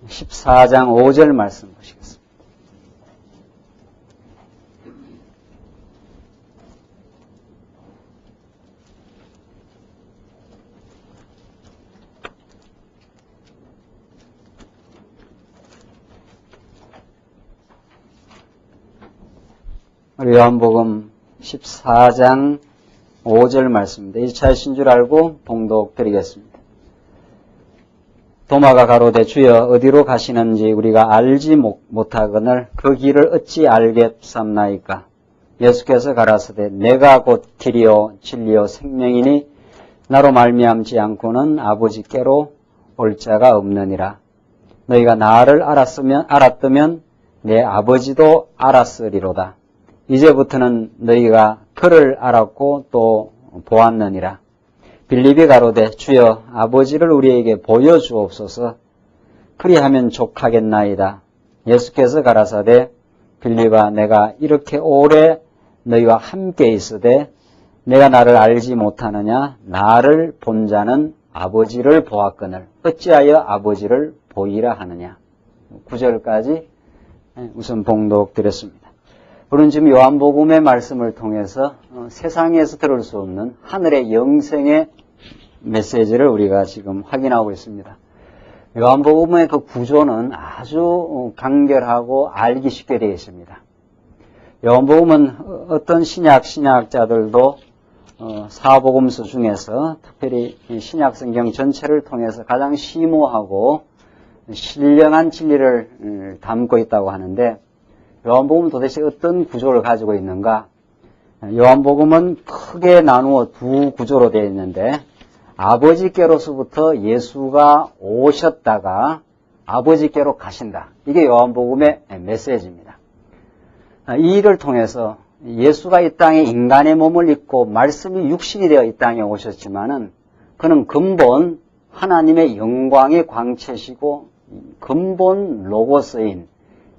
14장 5절 말씀 보시겠습니다. 요한복음 14장 5절 말씀입니다. 1차이신 줄 알고 봉독 드리겠습니다. 도마가 가로되 주여 어디로 가시는지 우리가 알지 못하거늘 그 길을 어찌 알겠삼나이까. 예수께서 가라사대 내가 곧 길이요 진리요 생명이니 나로 말미암지 않고는 아버지께로 올 자가 없느니라. 너희가 나를 알았으면 내 아버지도 알았으리로다. 이제부터는 너희가 그를 알았고 또 보았느니라. 빌립이 가로되 주여 아버지를 우리에게 보여주옵소서. 그리하면 족하겠나이다. 예수께서 가라사대 빌립아 내가 이렇게 오래 너희와 함께 있으되 내가 나를 알지 못하느냐. 나를 본 자는 아버지를 보았거늘 어찌하여 아버지를 보이라 하느냐. 9절까지 우선 봉독 드렸습니다. 우리는 지금 요한복음의 말씀을 통해서 세상에서 들을 수 없는 하늘의 영생의 메시지를 우리가 지금 확인하고 있습니다. 요한복음의 그 구조는 아주 간결하고 알기 쉽게 되어 있습니다. 요한복음은 어떤 신약자들도 사복음서 중에서 특별히 신약성경 전체를 통해서 가장 심오하고 신령한 진리를 담고 있다고 하는데 요한복음은 도대체 어떤 구조를 가지고 있는가? 요한복음은 크게 나누어 두 구조로 되어 있는데 아버지께로서부터 예수가 오셨다가 아버지께로 가신다. 이게 요한복음의 메시지입니다. 이 일을 통해서 예수가 이 땅에 인간의 몸을 입고 말씀이 육신이 되어 이 땅에 오셨지만은 그는 근본 하나님의 영광의 광채시고 근본 로고스인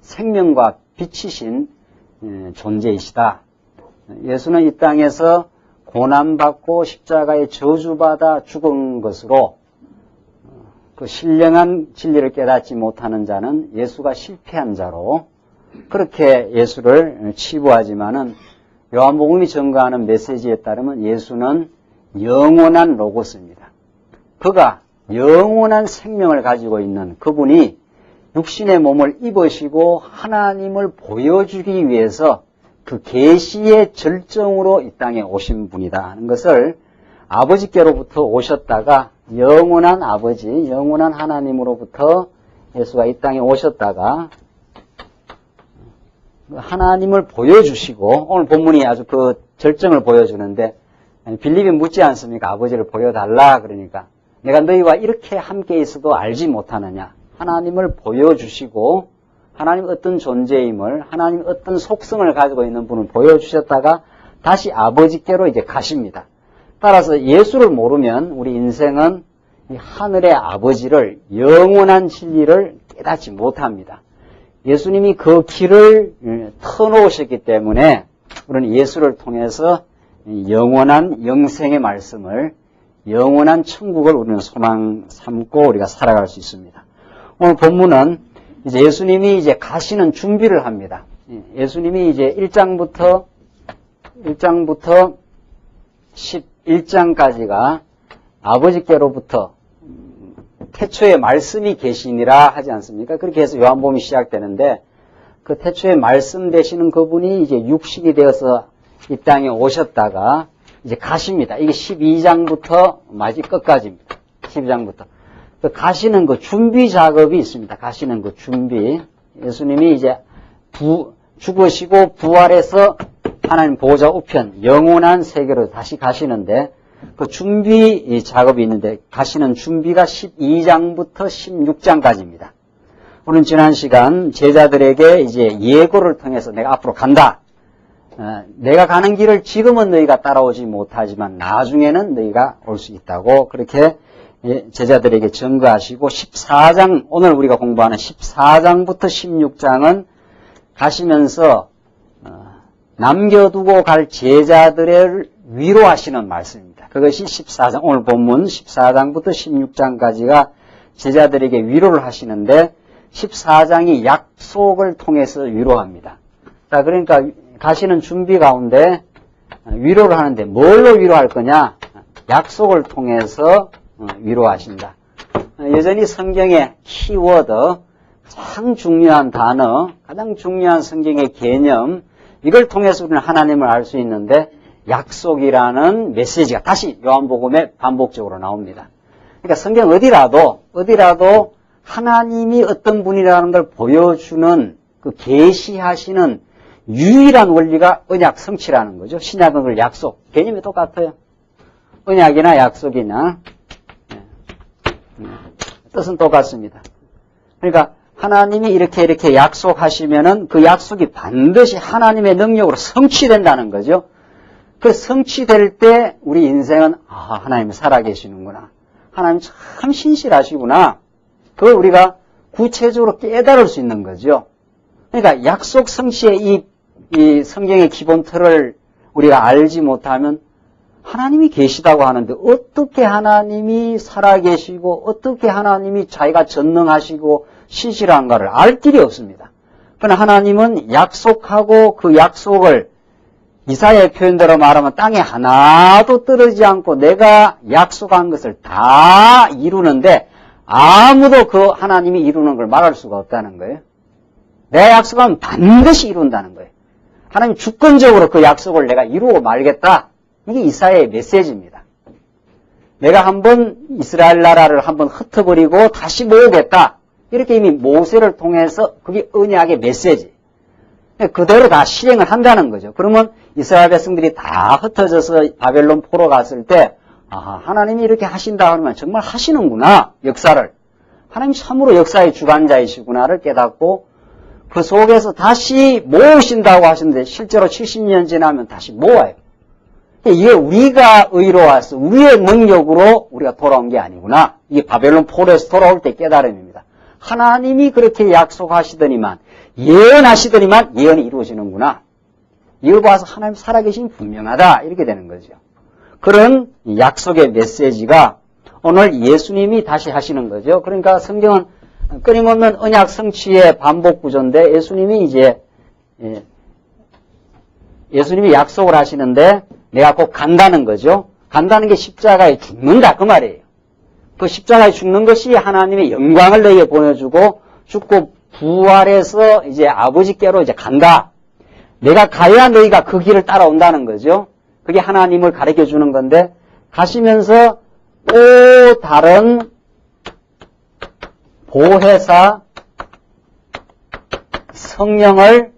생명과 빛이신 존재이시다. 예수는 이 땅에서 고난받고 십자가에 저주받아 죽은 것으로 그 신령한 진리를 깨닫지 못하는 자는 예수가 실패한 자로 그렇게 예수를 치부하지만은 요한복음이 전가하는 메시지에 따르면 예수는 영원한 로고스입니다. 그가 영원한 생명을 가지고 있는 그분이 육신의 몸을 입으시고 하나님을 보여주기 위해서 그 계시의 절정으로 이 땅에 오신 분이다 하는 것을 아버지께로부터 오셨다가 영원한 아버지, 영원한 하나님으로부터 예수가 이 땅에 오셨다가 하나님을 보여주시고 오늘 본문이 아주 그 절정을 보여주는데 빌립이 묻지 않습니까? 아버지를 보여달라 그러니까 내가 너희와 이렇게 함께 있어도 알지 못하느냐. 하나님을 보여주시고 하나님 어떤 존재임을 하나님 어떤 속성을 가지고 있는 분을 보여주셨다가 다시 아버지께로 이제 가십니다. 따라서 예수를 모르면 우리 인생은 이 하늘의 아버지를 영원한 진리를 깨닫지 못합니다. 예수님이 그 길을 터놓으셨기 때문에 우리는 예수를 통해서 영원한 영생의 말씀을 영원한 천국을 우리는 소망 삼고 우리가 살아갈 수 있습니다. 오늘 본문은 이제 예수님이 이제 가시는 준비를 합니다. 예수님이 이제 1장부터 11장까지가 아버지께로부터 태초에 말씀이 계시니라 하지 않습니까? 그렇게 해서 요한복음이 시작되는데 그 태초에 말씀 되시는 그분이 이제 육신이 되어서 이 땅에 오셨다가 이제 가십니다. 이게 12장부터 마지막 끝까지입니다. 12장부터. 가시는 그 준비 작업이 있습니다. 가시는 그 준비. 예수님이 이제 죽으시고 부활해서 하나님 보호자 우편, 영원한 세계로 다시 가시는데 그 준비 작업이 있는데 가시는 준비가 12장부터 16장까지입니다. 우리는 지난 시간 제자들에게 이제 예고를 통해서 내가 앞으로 간다. 내가 가는 길을 지금은 너희가 따라오지 못하지만 나중에는 너희가 올 수 있다고 그렇게 제자들에게 증거하시고 14장 오늘 우리가 공부하는 14장부터 16장은 가시면서 남겨두고 갈 제자들을 위로하시는 말씀입니다. 그것이 14장 오늘 본문 14장부터 16장까지가 제자들에게 위로를 하시는데 14장이 약속을 통해서 위로합니다. 자, 그러니까 가시는 준비 가운데 위로를 하는데 뭘로 위로할 거냐? 약속을 통해서 위로하신다. 여전히 성경의 키워드, 가장 중요한 단어, 가장 중요한 성경의 개념, 이걸 통해서 우리는 하나님을 알 수 있는데 약속이라는 메시지가 다시 요한복음에 반복적으로 나옵니다. 그러니까 성경 어디라도 하나님이 어떤 분이라는 걸 보여주는 그 계시하시는 유일한 원리가 언약 성취라는 거죠. 신약은 그걸 약속, 개념이 똑같아요. 언약이나 약속이나 뜻은 똑같습니다. 그러니까 하나님이 이렇게 약속하시면은 그 약속이 반드시 하나님의 능력으로 성취된다는 거죠. 그 성취될 때 우리 인생은 하나님이 살아계시는구나. 하나님 참 신실하시구나. 그걸 우리가 구체적으로 깨달을 수 있는 거죠. 그러니까 약속 성취의 이 성경의 기본 틀을 우리가 알지 못하면 하나님이 계시다고 하는데 어떻게 하나님이 살아계시고 어떻게 하나님이 자기가 전능하시고 신실한가를 알 길이 없습니다. 그러나 하나님은 약속하고 그 약속을 이사야의 표현대로 말하면 땅에 하나도 떨어지지 않고 내가 약속한 것을 다 이루는데 아무도 그 하나님이 이루는 걸 말할 수가 없다는 거예요. 내가 약속하면 반드시 이룬다는 거예요. 하나님 주권적으로 그 약속을 내가 이루고 말겠다. 이게 이사야의 메시지입니다. 내가 한번 이스라엘 나라를 한번 흩어버리고 다시 모으겠다. 이렇게 이미 모세를 통해서 그게 언약의 메시지. 그대로 다 실행을 한다는 거죠. 그러면 이스라엘 백성들이 다 흩어져서 바벨론 포로 갔을 때 하나님이 이렇게 하신다 하면 정말 하시는구나. 역사를. 하나님이 참으로 역사의 주관자이시구나를 깨닫고 그 속에서 다시 모으신다고 하시는데 실제로 70년 지나면 다시 모아요. 이게 우리가 의로와서 우리의 능력으로 우리가 돌아온 게 아니구나. 이게 바벨론 포로에서 돌아올 때 깨달음입니다. 하나님이 그렇게 약속하시더니만 예언하시더니만 예언이 이루어지는구나. 이걸 봐서 하나님 살아계심이 분명하다. 이렇게 되는 거죠. 그런 약속의 메시지가 오늘 예수님이 다시 하시는 거죠. 그러니까 성경은 끊임없는 언약 성취의 반복 구조인데 예수님이 약속을 하시는데 내가 꼭 간다는 거죠. 간다는 게 십자가에 죽는다 그 말이에요. 그 십자가에 죽는 것이 하나님의 영광을 너희에게 보여주고 죽고 부활해서 이제 아버지께로 이제 간다. 내가 가야 너희가 그 길을 따라온다는 거죠. 그게 하나님을 가르쳐 주는 건데 가시면서 또 다른 보혜사 성령을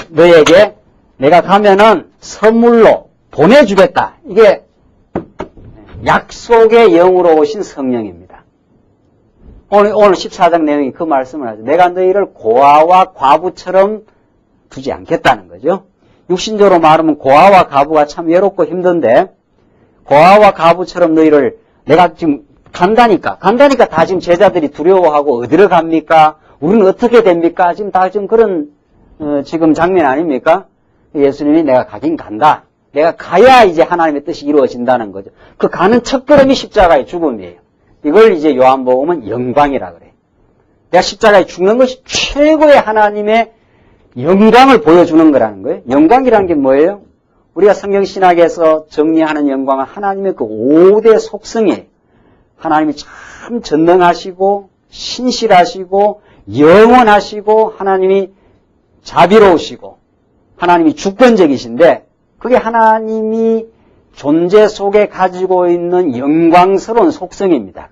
너희에게 내가 가면은 선물로 보내주겠다. 이게 약속의 영으로 오신 성령입니다. 오늘 14장 내용이 그 말씀을 하죠. 내가 너희를 고아와 과부처럼 두지 않겠다는 거죠. 육신적으로 말하면 고아와 과부가 참 외롭고 힘든데 고아와 과부처럼 너희를 내가 지금 간다니까 다 지금 제자들이 두려워하고 어디로 갑니까? 우리는 어떻게 됩니까? 지금 다 지금 그런 지금 장면 아닙니까? 예수님이 내가 가긴 간다. 내가 가야 이제 하나님의 뜻이 이루어진다는 거죠. 그 가는 첫걸음이 십자가의 죽음이에요. 이걸 이제 요한복음은 영광이라 그래요. 내가 십자가에 죽는 것이 최고의 하나님의 영광을 보여주는 거라는 거예요. 영광이라는 게 뭐예요? 우리가 성경신학에서 정리하는 영광은 하나님의 그 5대 속성이에요. 하나님이 참 전능하시고 신실하시고 영원하시고 하나님이 자비로우시고 하나님이 주권적이신데 그게 하나님이 존재 속에 가지고 있는 영광스러운 속성입니다.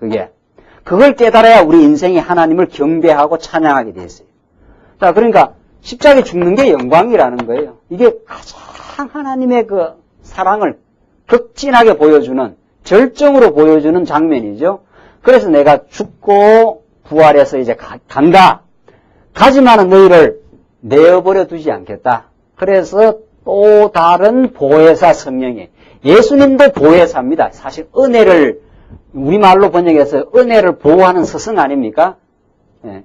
그걸 깨달아야 우리 인생이 하나님을 경배하고 찬양하게 돼 있어요. 자, 그러니까 십자가에 죽는 게 영광이라는 거예요. 이게 가장 하나님의 그 사랑을 극진하게 보여주는 절정으로 보여주는 장면이죠. 그래서 내가 죽고 부활해서 이제 간다. 가지만은 너희를 내어버려 두지 않겠다. 그래서 또 다른 보혜사 성령이 예수님도 보혜사입니다. 사실 은혜를 우리말로 번역해서 은혜를 보호하는 스승 아닙니까? 예.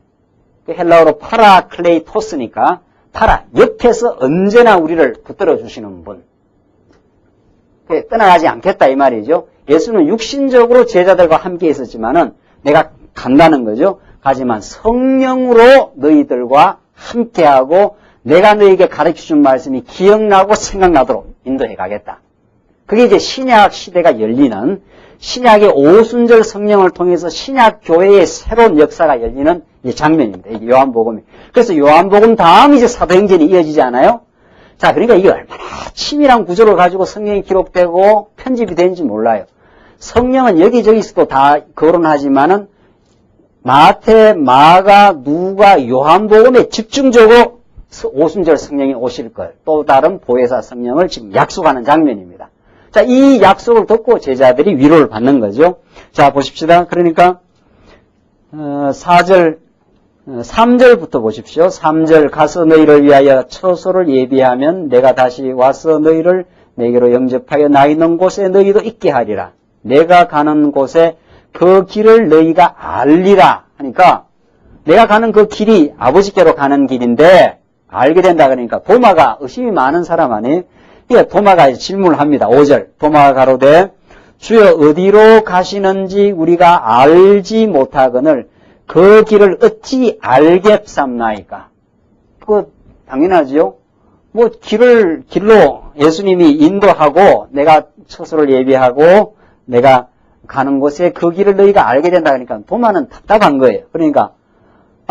헬라어로 파라클레이토스니까 옆에서 언제나 우리를 붙들어 주시는 분. 떠나가지 않겠다 이 말이죠. 예수는 육신적으로 제자들과 함께 있었지만은 내가 간다는 거죠. 가지만 성령으로 너희들과 함께하고 내가 너희에게 가르쳐준 말씀이 기억나고 생각나도록 인도해 가겠다. 그게 이제 신약 시대가 열리는, 신약의 오순절 성령을 통해서 신약 교회의 새로운 역사가 열리는 이 장면입니다. 이게 요한복음이. 그래서 요한복음 다음 이제 사도행전이 이어지지 않아요? 자, 그러니까 이게 얼마나 치밀한 구조를 가지고 성경이 기록되고 편집이 되는지 몰라요. 성령은 여기저기서도 다 거론하지만은 마태, 마가, 누가, 요한복음에 집중적으로 오순절 성령이 오실 걸, 또 다른 보혜사 성령을 지금 약속하는 장면입니다. 자, 이 약속을 듣고 제자들이 위로를 받는 거죠. 자, 보십시다. 그러니까 3절부터 보십시오. 3절, 가서 너희를 위하여 처소를 예비하면 내가 다시 와서 너희를 내게로 영접하여 나 있는 곳에 너희도 있게 하리라. 내가 가는 곳에 그 길을 너희가 알리라 하니까, 내가 가는 그 길이 아버지께로 가는 길인데 알게 된다 그러니까 도마가, 의심이 많은 사람 아니에요? 예, 도마가 질문을 합니다. 5절, 도마가 가로되 주여 어디로 가시는지 우리가 알지 못하거늘 그 길을 어찌 알겠삼나이까? 그거 당연하지요. 뭐 길로 예수님이 인도하고 내가 처소를 예비하고 내가 가는 곳에 그 길을 너희가 알게 된다 그러니까 도마는 답답한 거예요. 그러니까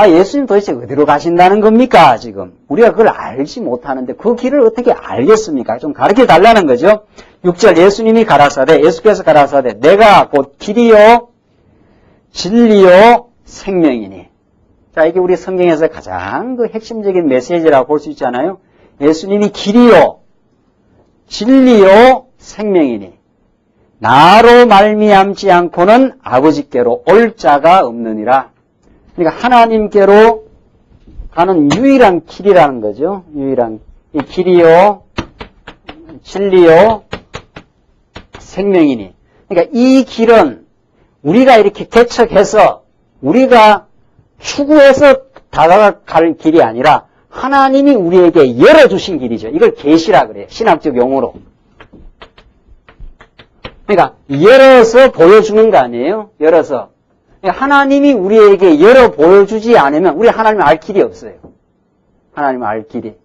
예수님 도대체 어디로 가신다는 겁니까? 지금 우리가 그걸 알지 못하는데 그 길을 어떻게 알겠습니까? 좀 가르쳐 달라는 거죠. 6절, 예수님이 가라사대, 예수께서 가라사대 내가 곧 길이요 진리요 생명이니. 자, 이게 우리 성경에서 가장 그 핵심적인 메시지라고 볼 수 있잖아요. 예수님이 길이요 진리요 생명이니 나로 말미암지 않고는 아버지께로 올 자가 없느니라. 그러니까 하나님께로 가는 유일한 길이라는 거죠. 유일한 이 길이요 진리요 생명이니. 그러니까 이 길은 우리가 이렇게 개척해서 우리가 추구해서 다가갈 길이 아니라 하나님이 우리에게 열어주신 길이죠. 이걸 계시라 그래요. 신학적 용어로. 그러니까 열어서 보여주는 거 아니에요? 열어서. 하나님이 우리에게 열어 보여주지 않으면 우리 하나님을 알 길이 없어요. 하나님을 알 길이.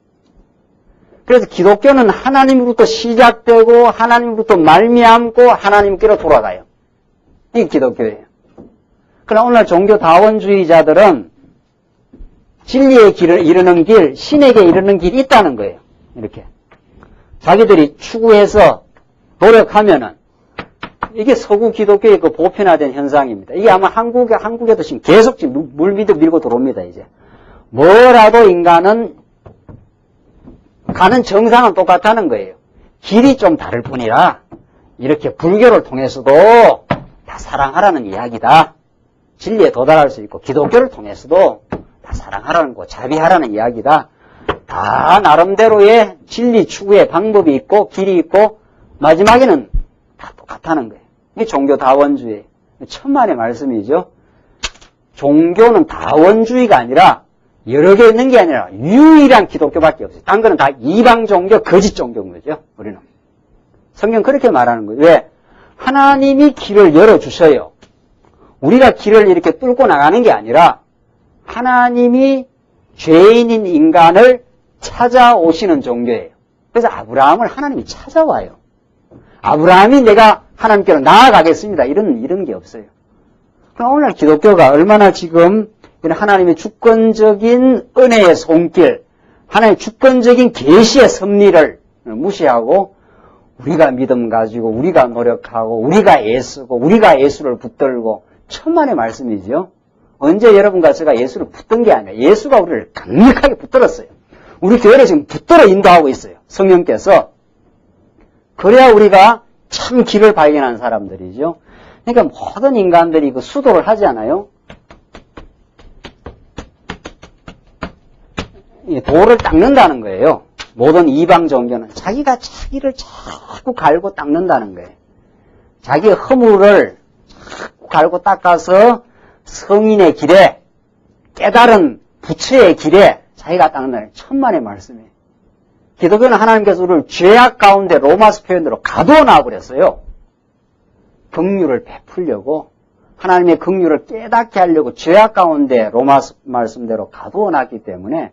그래서 기독교는 하나님으로부터 시작되고 하나님으로부터 말미암고 하나님께로 돌아가요. 이게 기독교예요. 그러나 오늘 종교다원주의자들은 진리의 길을 이루는 길, 신에게 이루는 길이 있다는 거예요. 이렇게. 자기들이 추구해서 노력하면은 이게 서구 기독교의 그 보편화된 현상입니다. 이게 아마 한국에도 지금 계속 지금 물밀고 밀고 들어옵니다, 이제. 뭐라도 인간은 가는 정상은 똑같다는 거예요. 길이 좀 다를 뿐이라 이렇게 불교를 통해서도 다 사랑하라는 이야기다. 진리에 도달할 수 있고 기독교를 통해서도 다 사랑하라는 거, 자비하라는 이야기다. 다 나름대로의 진리 추구의 방법이 있고 길이 있고 마지막에는 다 똑같다는 거예요. 이게 종교다원주의. 천만의 말씀이죠. 종교는 다원주의가 아니라 여러 개 있는 게 아니라 유일한 기독교밖에 없어요. 딴 거는 다 이방 종교, 거짓 종교인 거죠. 우리는. 성경 그렇게 말하는 거예요. 왜? 하나님이 길을 열어주셔요. 우리가 길을 이렇게 뚫고 나가는 게 아니라 하나님이 죄인인 인간을 찾아오시는 종교예요. 그래서 아브라함을 하나님이 찾아와요. 아브라함이 내가 하나님께로 나아가겠습니다. 이런 게 없어요. 그럼 오늘 기독교가 얼마나 지금 하나님의 주권적인 은혜의 손길, 하나님의 주권적인 계시의 섭리를 무시하고 우리가 믿음 가지고 우리가 노력하고 우리가 애쓰고 우리가 예수를 붙들고 천만의 말씀이죠. 언제 여러분과 제가 예수를 붙든 게 아니라 예수가 우리를 강력하게 붙들었어요. 우리 교회를 지금 붙들어 인도하고 있어요. 성령께서. 그래야 우리가 참 길을 발견한 사람들이죠. 그러니까 모든 인간들이 그 수도를 하지 않아요? 돌을 닦는다는 거예요. 모든 이방 종교는 자기가 자기를 자꾸 갈고 닦는다는 거예요. 자기의 허물을 자꾸 갈고 닦아서 성인의 길에 깨달은 부처의 길에 자기가 닦는다는 천만의 말씀이에요. 기독교는 하나님께서 우리를 죄악 가운데 로마서 표현대로 가두어 놔버렸어요. 긍휼을 베풀려고 하나님의 긍휼을 깨닫게 하려고 죄악 가운데 로마 말씀대로 가두어 놨기 때문에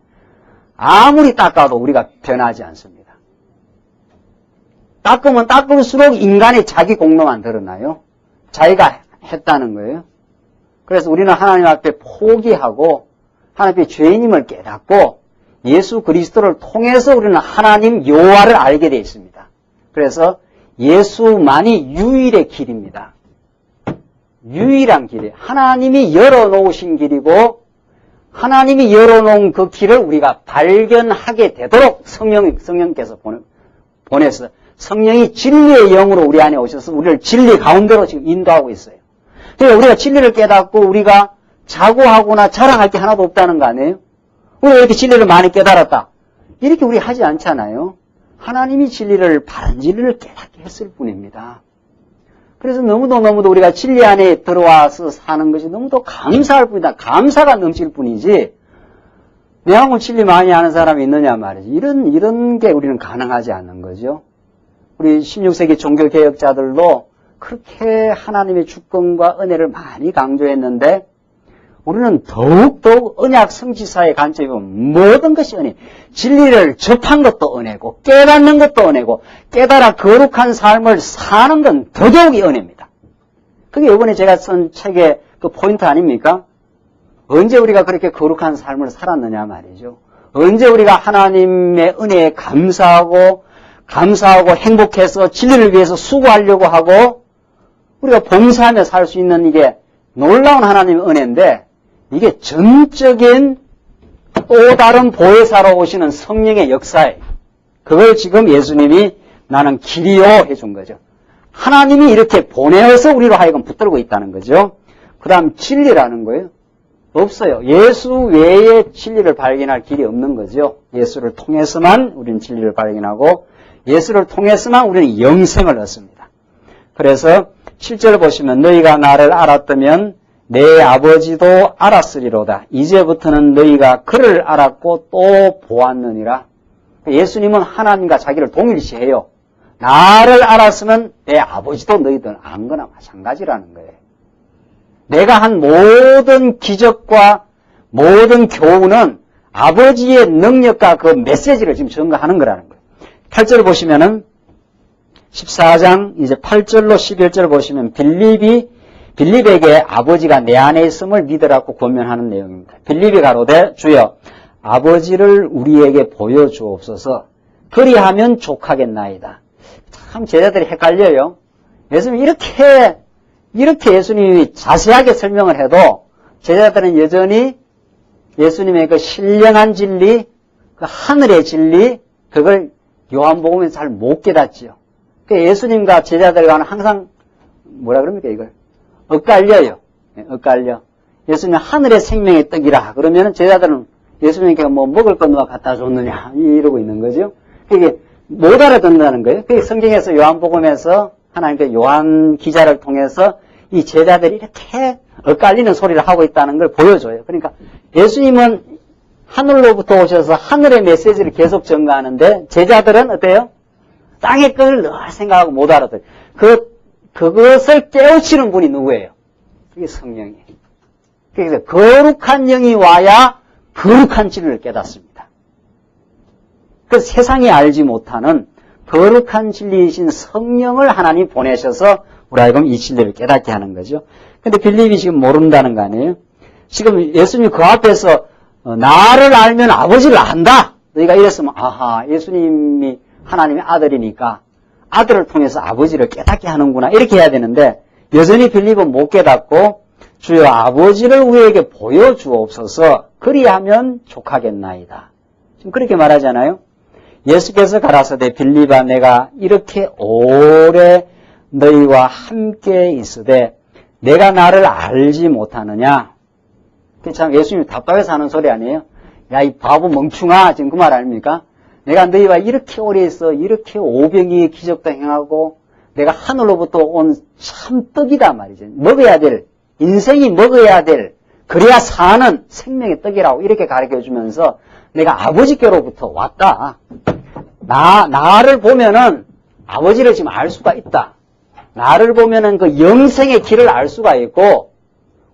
아무리 닦아도 우리가 변하지 않습니다. 닦으면 닦을수록 인간의 자기 공로만 드러나요. 자기가 했다는 거예요. 그래서 우리는 하나님 앞에 포기하고 하나님 앞에 죄인임을 깨닫고 예수 그리스도를 통해서 우리는 하나님 여호와를 알게 되어 있습니다. 그래서 예수만이 유일의 길입니다. 유일한 길이에요. 하나님이 열어놓으신 길이고 하나님이 열어놓은 그 길을 우리가 발견하게 되도록 성령께서 보내서 성령이 진리의 영으로 우리 안에 오셔서 우리를 진리 가운데로 지금 인도하고 있어요. 그러니까 우리가 진리를 깨닫고 우리가 자고하거나 자랑할 게 하나도 없다는 거 아니에요? 우리가 이렇게 진리를 많이 깨달았다. 이렇게 우리 하지 않잖아요. 하나님이 진리를, 바른 진리를 깨닫게 했을 뿐입니다. 그래서 너무도 우리가 진리 안에 들어와서 사는 것이 너무도 감사할 뿐이다. 감사가 넘칠 뿐이지, 내하고 진리 많이 아는 사람이 있느냐 말이지. 이런 게 우리는 가능하지 않는 거죠. 우리 16세기 종교개혁자들도 그렇게 하나님의 주권과 은혜를 많이 강조했는데, 우리는 더욱더욱 언약 성취사의 관점이 모든 것이 은혜. 진리를 접한 것도 은혜고 깨닫는 것도 은혜고 깨달아 거룩한 삶을 사는 건 더더욱이 은혜입니다. 그게 이번에 제가 쓴 책의 그 포인트 아닙니까? 언제 우리가 그렇게 거룩한 삶을 살았느냐 말이죠. 언제 우리가 하나님의 은혜에 감사하고 행복해서 진리를 위해서 수고하려고 하고 우리가 봉사하며 살 수 있는 이게 놀라운 하나님의 은혜인데, 이게 전적인 또 다른 보혜사로 오시는 성령의 역사예요. 그걸 지금 예수님이 나는 길이요 해준 거죠. 하나님이 이렇게 보내어서 우리로 하여금 붙들고 있다는 거죠. 그 다음 진리라는 거예요. 없어요. 예수 외에 진리를 발견할 길이 없는 거죠. 예수를 통해서만 우리는 진리를 발견하고 예수를 통해서만 우리는 영생을 얻습니다. 그래서 7절 보시면 너희가 나를 알았다면 내 아버지도 알았으리로다. 이제부터는 너희가 그를 알았고 또 보았느니라. 예수님은 하나님과 자기를 동일시해요. 나를 알았으면 내 아버지도 너희들 안 거나 마찬가지라는 거예요. 내가 한 모든 기적과 모든 교훈은 아버지의 능력과 그 메시지를 지금 증거하는 거라는 거예요. 8절 보시면은 14장 이제 8절로 11절 보시면 빌립에게 아버지가 내 안에 있음을 믿으라고 권면하는 내용입니다. 빌립이 가로되 주여 아버지를 우리에게 보여주옵소서. 그리하면 족하겠나이다. 참 제자들이 헷갈려요. 예수님 이렇게 예수님이 자세하게 설명을 해도 제자들은 여전히 예수님의 그 신령한 진리, 그 하늘의 진리, 그걸 요한복음에서 잘 못 깨닫지요. 예수님과 제자들과는 항상 뭐라 그럽니까 이걸? 엇갈려요. 엇갈려. 예수님 하늘의 생명의 떡이라 그러면 제자들은 예수님께 뭐 먹을 것 누가 갖다 줬느냐 이러고 있는 거죠. 그게 못 알아듣는다는 거예요. 그게 성경에서 요한복음에서 하나님께 요한 기자를 통해서 이 제자들이 이렇게 엇갈리는 소리를 하고 있다는 걸 보여줘요. 그러니까 예수님은 하늘로부터 오셔서 하늘의 메시지를 계속 전가하는데 제자들은 어때요? 땅의 것을 늘 생각하고 못 알아들어요. 그것을 깨우치는 분이 누구예요? 그게 성령이에요. 그래서 거룩한 영이 와야 거룩한 진리를 깨닫습니다. 그래서 세상이 알지 못하는 거룩한 진리이신 성령을 하나님 보내셔서 우리 하여금 이 진리를 깨닫게 하는 거죠. 근데 빌립이 지금 모른다는 거 아니에요? 지금 예수님 그 앞에서 나를 알면 아버지를 안다. 너희가 이랬으면 아하 예수님이 하나님의 아들이니까 아들을 통해서 아버지를 깨닫게 하는구나 이렇게 해야 되는데 여전히 빌립은 못 깨닫고 주여 아버지를 우리에게 보여주옵소서 그리하면 족하겠나이다. 지금 그렇게 말하잖아요. 예수께서 가라사대 빌립아 내가 이렇게 오래 너희와 함께 있으되 내가 나를 알지 못하느냐. 참 예수님이 답답해서 하는 소리 아니에요. 야 이 바보 멍충아 지금 그 말 아닙니까? 내가 너희와 이렇게 오래 있어 이렇게 오병이의 기적도 행하고 내가 하늘로부터 온 참 떡이다 말이죠. 먹어야 될 인생이 먹어야 될 그래야 사는 생명의 떡이라고 이렇게 가르쳐주면서 내가 아버지께로부터 왔다. 나를 보면은 아버지를 지금 알 수가 있다. 나를 보면은 그 영생의 길을 알 수가 있고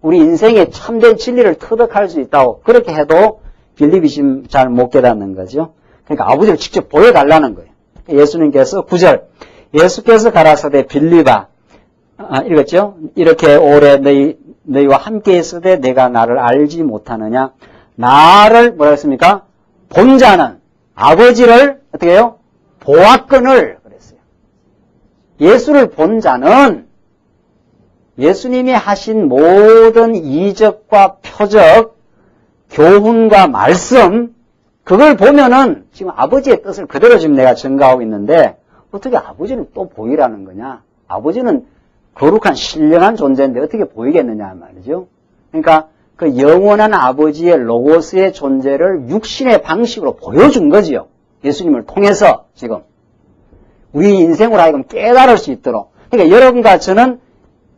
우리 인생의 참된 진리를 터득할 수 있다고 그렇게 해도 빌립이 지금 잘 못 깨닫는 거죠. 그러니까 아버지를 직접 보여달라는 거예요. 예수님께서 9절 예수께서 가라사대 빌립아 읽었죠? 이렇게 오래 너희와 함께 있으되 내가 나를 알지 못하느냐? 나를 뭐라 했습니까? 본 자는 아버지를 어떻게 해요? 보았거늘 그랬어요. 예수를 본 자는 예수님이 하신 모든 이적과 표적, 교훈과 말씀 그걸 보면은 지금 아버지의 뜻을 그대로 지금 내가 증거하고 있는데 어떻게 아버지를 또 보이라는 거냐? 아버지는 거룩한 신령한 존재인데 어떻게 보이겠느냐 말이죠. 그러니까 그 영원한 아버지의 로고스의 존재를 육신의 방식으로 보여준 거지요. 예수님을 통해서 지금 우리 인생으로 하여금 깨달을 수 있도록. 그러니까 여러분과 저는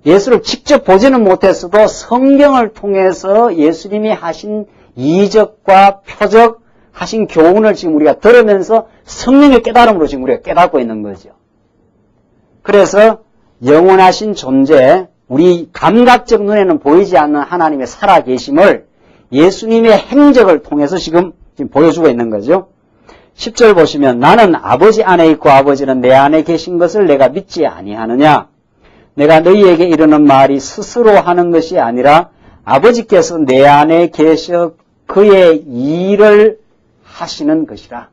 예수를 직접 보지는 못했어도 성경을 통해서 예수님이 하신 이적과 표적, 하신 교훈을 지금 우리가 들으면서 성령의 깨달음으로 지금 우리가 깨닫고 있는 거죠. 그래서 영원하신 존재, 우리 감각적 눈에는 보이지 않는 하나님의 살아계심을 예수님의 행적을 통해서 지금 보여주고 있는 거죠. 10절 보시면 나는 아버지 안에 있고 아버지는 내 안에 계신 것을 내가 믿지 아니하느냐? 내가 너희에게 이르는 말이 스스로 하는 것이 아니라 아버지께서 내 안에 계셔 그의 일을 하시는 것이라.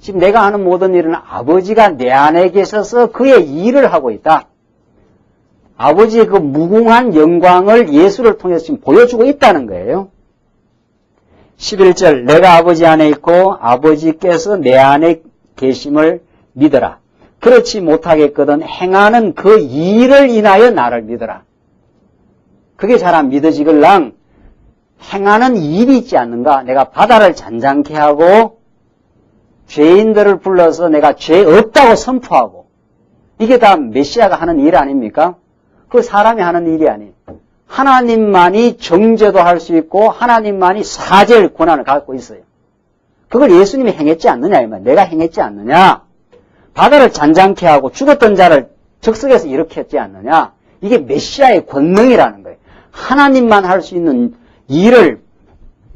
지금 내가 하는 모든 일은 아버지가 내 안에 계셔서 그의 일을 하고 있다. 아버지의 그 무궁한 영광을 예수를 통해서 지금 보여주고 있다는 거예요. 11절 내가 아버지 안에 있고 아버지께서 내 안에 계심을 믿어라. 그렇지 못하겠거든 행하는 그 일을 인하여 나를 믿어라. 그게 잘 안 믿어지걸랑 행하는 일이 있지 않는가? 내가 바다를 잔잔케 하고 죄인들을 불러서 내가 죄 없다고 선포하고 이게 다 메시아가 하는 일 아닙니까? 그 사람이 하는 일이 아니에요. 하나님만이 정죄도 할 수 있고 하나님만이 사죄의 권한을 갖고 있어요. 그걸 예수님이 행했지 않느냐 이 말. 내가 행했지 않느냐. 바다를 잔잔케 하고 죽었던 자를 적석에서 일으켰지 않느냐. 이게 메시아의 권능이라는 거예요. 하나님만 할 수 있는 일을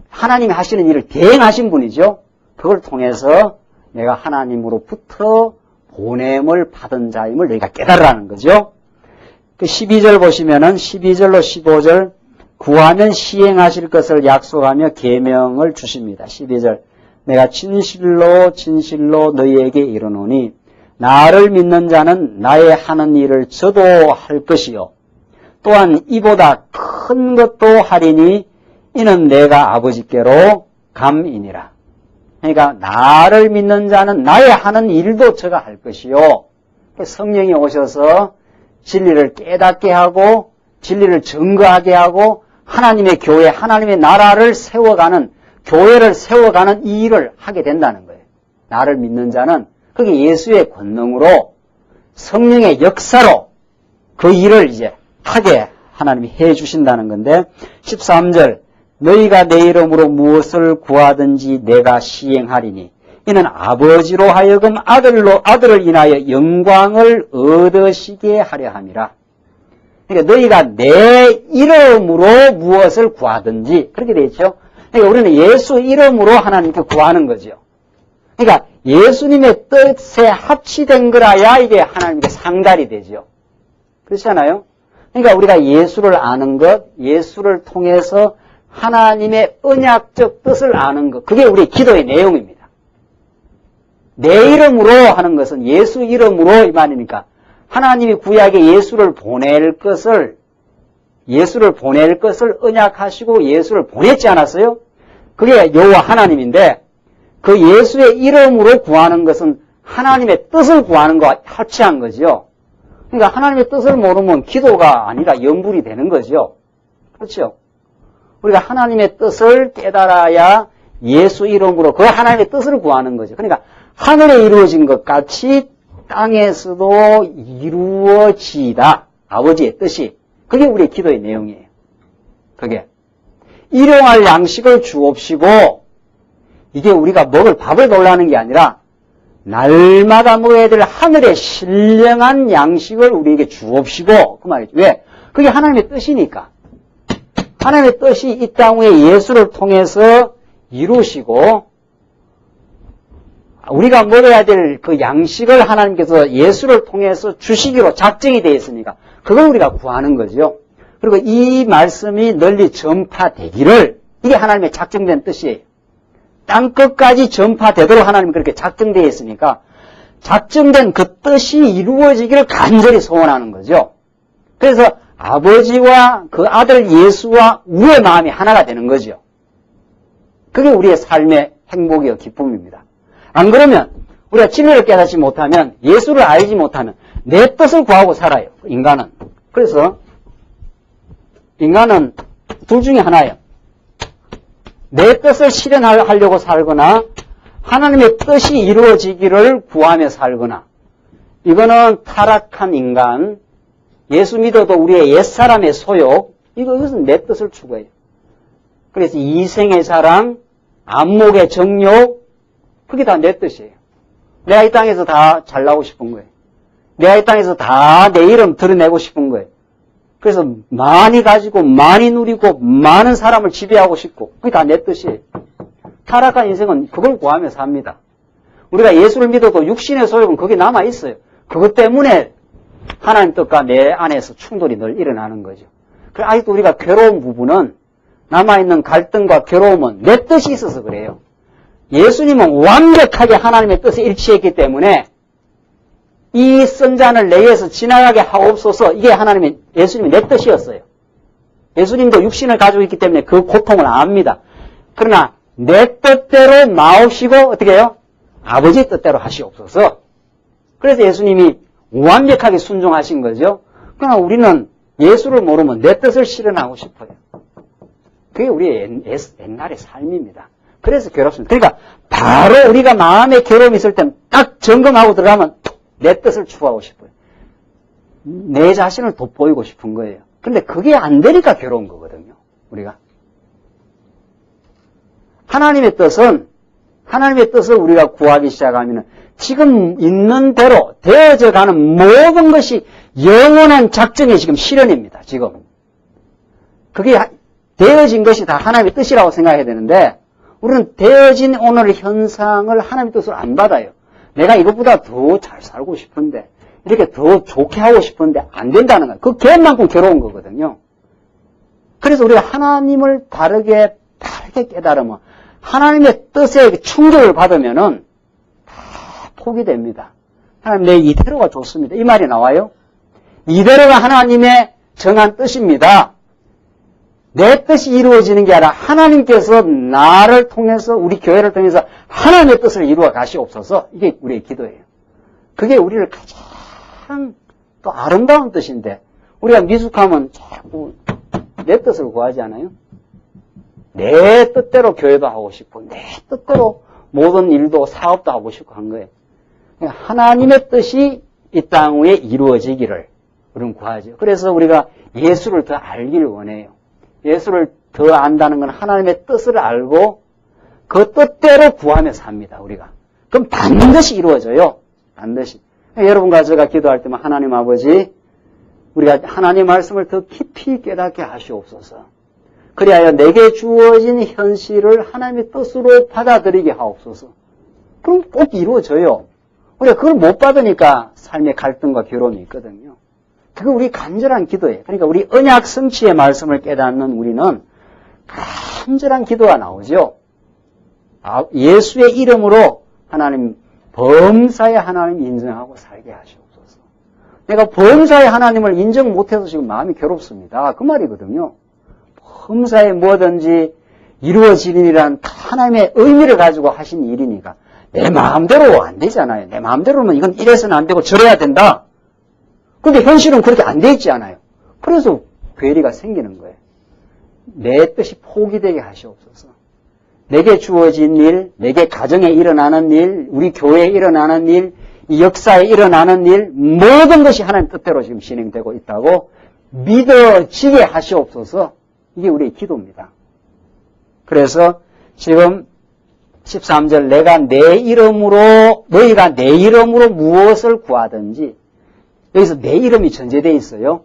하나님이 하시는 일을 대행하신 분이죠. 그걸 통해서 내가 하나님으로부터 보냄을 받은 자임을 너희가 깨달으라는 거죠. 그 12절 보시면은 12절로 15절 구하면 시행하실 것을 약속하며 계명을 주십니다. 12절 내가 진실로 진실로 너희에게 이르노니 나를 믿는 자는 나의 하는 일을 저도 할 것이요 또한 이보다 큰 것도 하리니 이는 내가 아버지께로 감이니라. 그러니까 나를 믿는 자는 나의 하는 일도 저가 할 것이요. 성령이 오셔서 진리를 깨닫게 하고 진리를 증거하게 하고 하나님의 교회, 하나님의 나라를 세워가는 교회를 세워가는 이 일을 하게 된다는 거예요. 나를 믿는 자는 그게 예수의 권능으로 성령의 역사로 그 일을 이제 하게 하나님이 해 주신다는 건데 13절 너희가 내 이름으로 무엇을 구하든지 내가 시행하리니 이는 아버지로 하여금 아들을 인하여 영광을 얻으시게 하려 함이라. 그러니까 너희가 내 이름으로 무엇을 구하든지 그렇게 되어 있죠. 그러니까 우리는 예수 이름으로 하나님께 구하는 거죠. 그러니까 예수님의 뜻에 합치된 거라야 이게 하나님께 상달이 되죠. 그렇잖아요. 그러니까 우리가 예수를 아는 것, 예수를 통해서 하나님의 언약적 뜻을 아는 것, 그게 우리 기도의 내용입니다. 내 이름으로 하는 것은 예수 이름으로 이 말이니까 하나님이 구약에 예수를 보낼 것을 언약하시고 예수를 보냈지 않았어요? 그게 여호와 하나님인데 그 예수의 이름으로 구하는 것은 하나님의 뜻을 구하는 것과 합치한 거죠. 그러니까 하나님의 뜻을 모르면 기도가 아니라 염불이 되는 거죠. 그렇죠? 우리가 하나님의 뜻을 깨달아야 예수 이름으로 그 하나님의 뜻을 구하는 거죠. 그러니까 하늘에 이루어진 것 같이 땅에서도 이루어지이다. 아버지의 뜻이. 그게 우리의 기도의 내용이에요. 그게. 일용할 양식을 주옵시고 이게 우리가 먹을 밥을 달라는 게 아니라 날마다 먹어야 될 하늘의 신령한 양식을 우리에게 주옵시고 그 말이죠. 왜? 그게 하나님의 뜻이니까. 하나님의 뜻이 이 땅 위에 예수를 통해서 이루시고 우리가 먹어야 될 그 양식을 하나님께서 예수를 통해서 주시기로 작정이 되어 있으니까 그걸 우리가 구하는 거죠. 그리고 이 말씀이 널리 전파되기를, 이게 하나님의 작정된 뜻이에요. 땅끝까지 전파되도록 하나님이 그렇게 작정되어 있으니까 작정된 그 뜻이 이루어지기를 간절히 소원하는 거죠. 그래서 아버지와 그 아들 예수와 우리의 마음이 하나가 되는 거죠. 그게 우리의 삶의 행복이요 기쁨입니다. 안 그러면 우리가 진리를 깨닫지 못하면, 예수를 알지 못하면 내 뜻을 구하고 살아요, 인간은. 그래서 인간은 둘 중에 하나예요. 내 뜻을 실현하려고 살거나 하나님의 뜻이 이루어지기를 구하며 살거나. 이거는 타락한 인간, 예수 믿어도 우리의 옛사람의 소욕, 이것은 내 뜻을 추구해요. 그래서 이생의 사랑, 안목의 정욕, 그게 다 내 뜻이에요. 내가 이 땅에서 다 잘나고 싶은 거예요. 내가 이 땅에서 다 내 이름 드러내고 싶은 거예요. 그래서 많이 가지고 많이 누리고 많은 사람을 지배하고 싶고, 그게 다 내 뜻이에요. 타락한 인생은 그걸 구하며 삽니다. 우리가 예수를 믿어도 육신의 소욕은 거기 남아있어요. 그것 때문에 하나님 뜻과 내 안에서 충돌이 늘 일어나는 거죠. 그래서 아직도 우리가 괴로운 부분은, 남아있는 갈등과 괴로움은 내 뜻이 있어서 그래요. 예수님은 완벽하게 하나님의 뜻에 일치했기 때문에 이 선잔을 내게서 지나가게 하옵소서, 이게 예수님의 내 뜻이었어요. 예수님도 육신을 가지고 있기 때문에 그 고통을 압니다. 그러나 내 뜻대로 마옵시고 어떻게 해요? 아버지 뜻대로 하시옵소서. 그래서 예수님이 완벽하게 순종하신 거죠. 그러나 우리는 예수를 모르면 내 뜻을 실현하고 싶어요. 그게 우리의 옛날의 삶입니다. 그래서 괴롭습니다. 그러니까 바로 우리가 마음에 괴로움이 있을 땐 딱 점검하고 들어가면 내 뜻을 추구하고 싶어요. 내 자신을 돋보이고 싶은 거예요. 그런데 그게 안 되니까 괴로운 거거든요, 우리가. 하나님의 뜻을 우리가 구하기 시작하면 지금 있는 대로 되어져 가는 모든 것이 영원한 작정의 지금 실현입니다, 지금. 그게 되어진 것이 다 하나님의 뜻이라고 생각해야 되는데, 우리는 되어진 오늘의 현상을 하나님의 뜻으로 안 받아요. 내가 이것보다 더 잘 살고 싶은데, 이렇게 더 좋게 하고 싶은데 안 된다는 거예요. 그 개만큼 괴로운 거거든요. 그래서 우리가 하나님을 바르게 깨달으면, 하나님의 뜻에 충격을 받으면은 다 포기됩니다. 하나님, 내 이대로가 좋습니다. 이 말이 나와요. 이대로가 하나님의 정한 뜻입니다. 내 뜻이 이루어지는 게 아니라 하나님께서 나를 통해서, 우리 교회를 통해서 하나님의 뜻을 이루어 가시옵소서. 이게 우리의 기도예요. 그게 우리를 가장 또 아름다운 뜻인데, 우리가 미숙하면 자꾸 내 뜻을 구하지 않아요? 내 뜻대로 교회도 하고 싶고, 내 뜻대로 모든 일도 사업도 하고 싶고 한 거예요. 하나님의 뜻이 이 땅 위에 이루어지기를 우리는 구하죠. 그래서 우리가 예수를 더 알기를 원해요. 예수를 더 안다는 건 하나님의 뜻을 알고 그 뜻대로 구하며 삽니다, 우리가. 그럼 반드시 이루어져요. 반드시. 여러분과 제가 기도할 때만 하나님 아버지, 우리가 하나님의 말씀을 더 깊이 깨닫게 하시옵소서. 그리하여 내게 주어진 현실을 하나님의 뜻으로 받아들이게 하옵소서. 그럼 꼭 이루어져요. 우리가 그걸 못 받으니까 삶의 갈등과 괴로움이 있거든요. 그거 우리 간절한 기도예요. 그러니까 우리 언약 성취의 말씀을 깨닫는 우리는 간절한 기도가 나오죠. 예수의 이름으로 하나님, 범사의 하나님 인정하고 살게 하시옵소서. 내가 범사의 하나님을 인정 못해서 지금 마음이 괴롭습니다. 그 말이거든요. 범사에 뭐든지 이루어지리란 하나님의 의미를 가지고 하신 일이니까 내 마음대로 안 되잖아요. 내 마음대로는 이건 이래서는 안 되고 저래야 된다. 근데 현실은 그렇게 안 돼 있지 않아요. 그래서 괴리가 생기는 거예요. 내 뜻이 포기되게 하시옵소서. 내게 주어진 일, 내게 가정에 일어나는 일, 우리 교회에 일어나는 일, 이 역사에 일어나는 일, 모든 것이 하나님 뜻대로 지금 진행되고 있다고 믿어지게 하시옵소서. 이게 우리의 기도입니다. 그래서 지금 13절, 너희가 내 이름으로 무엇을 구하든지, 여기서 내 이름이 전제되어 있어요.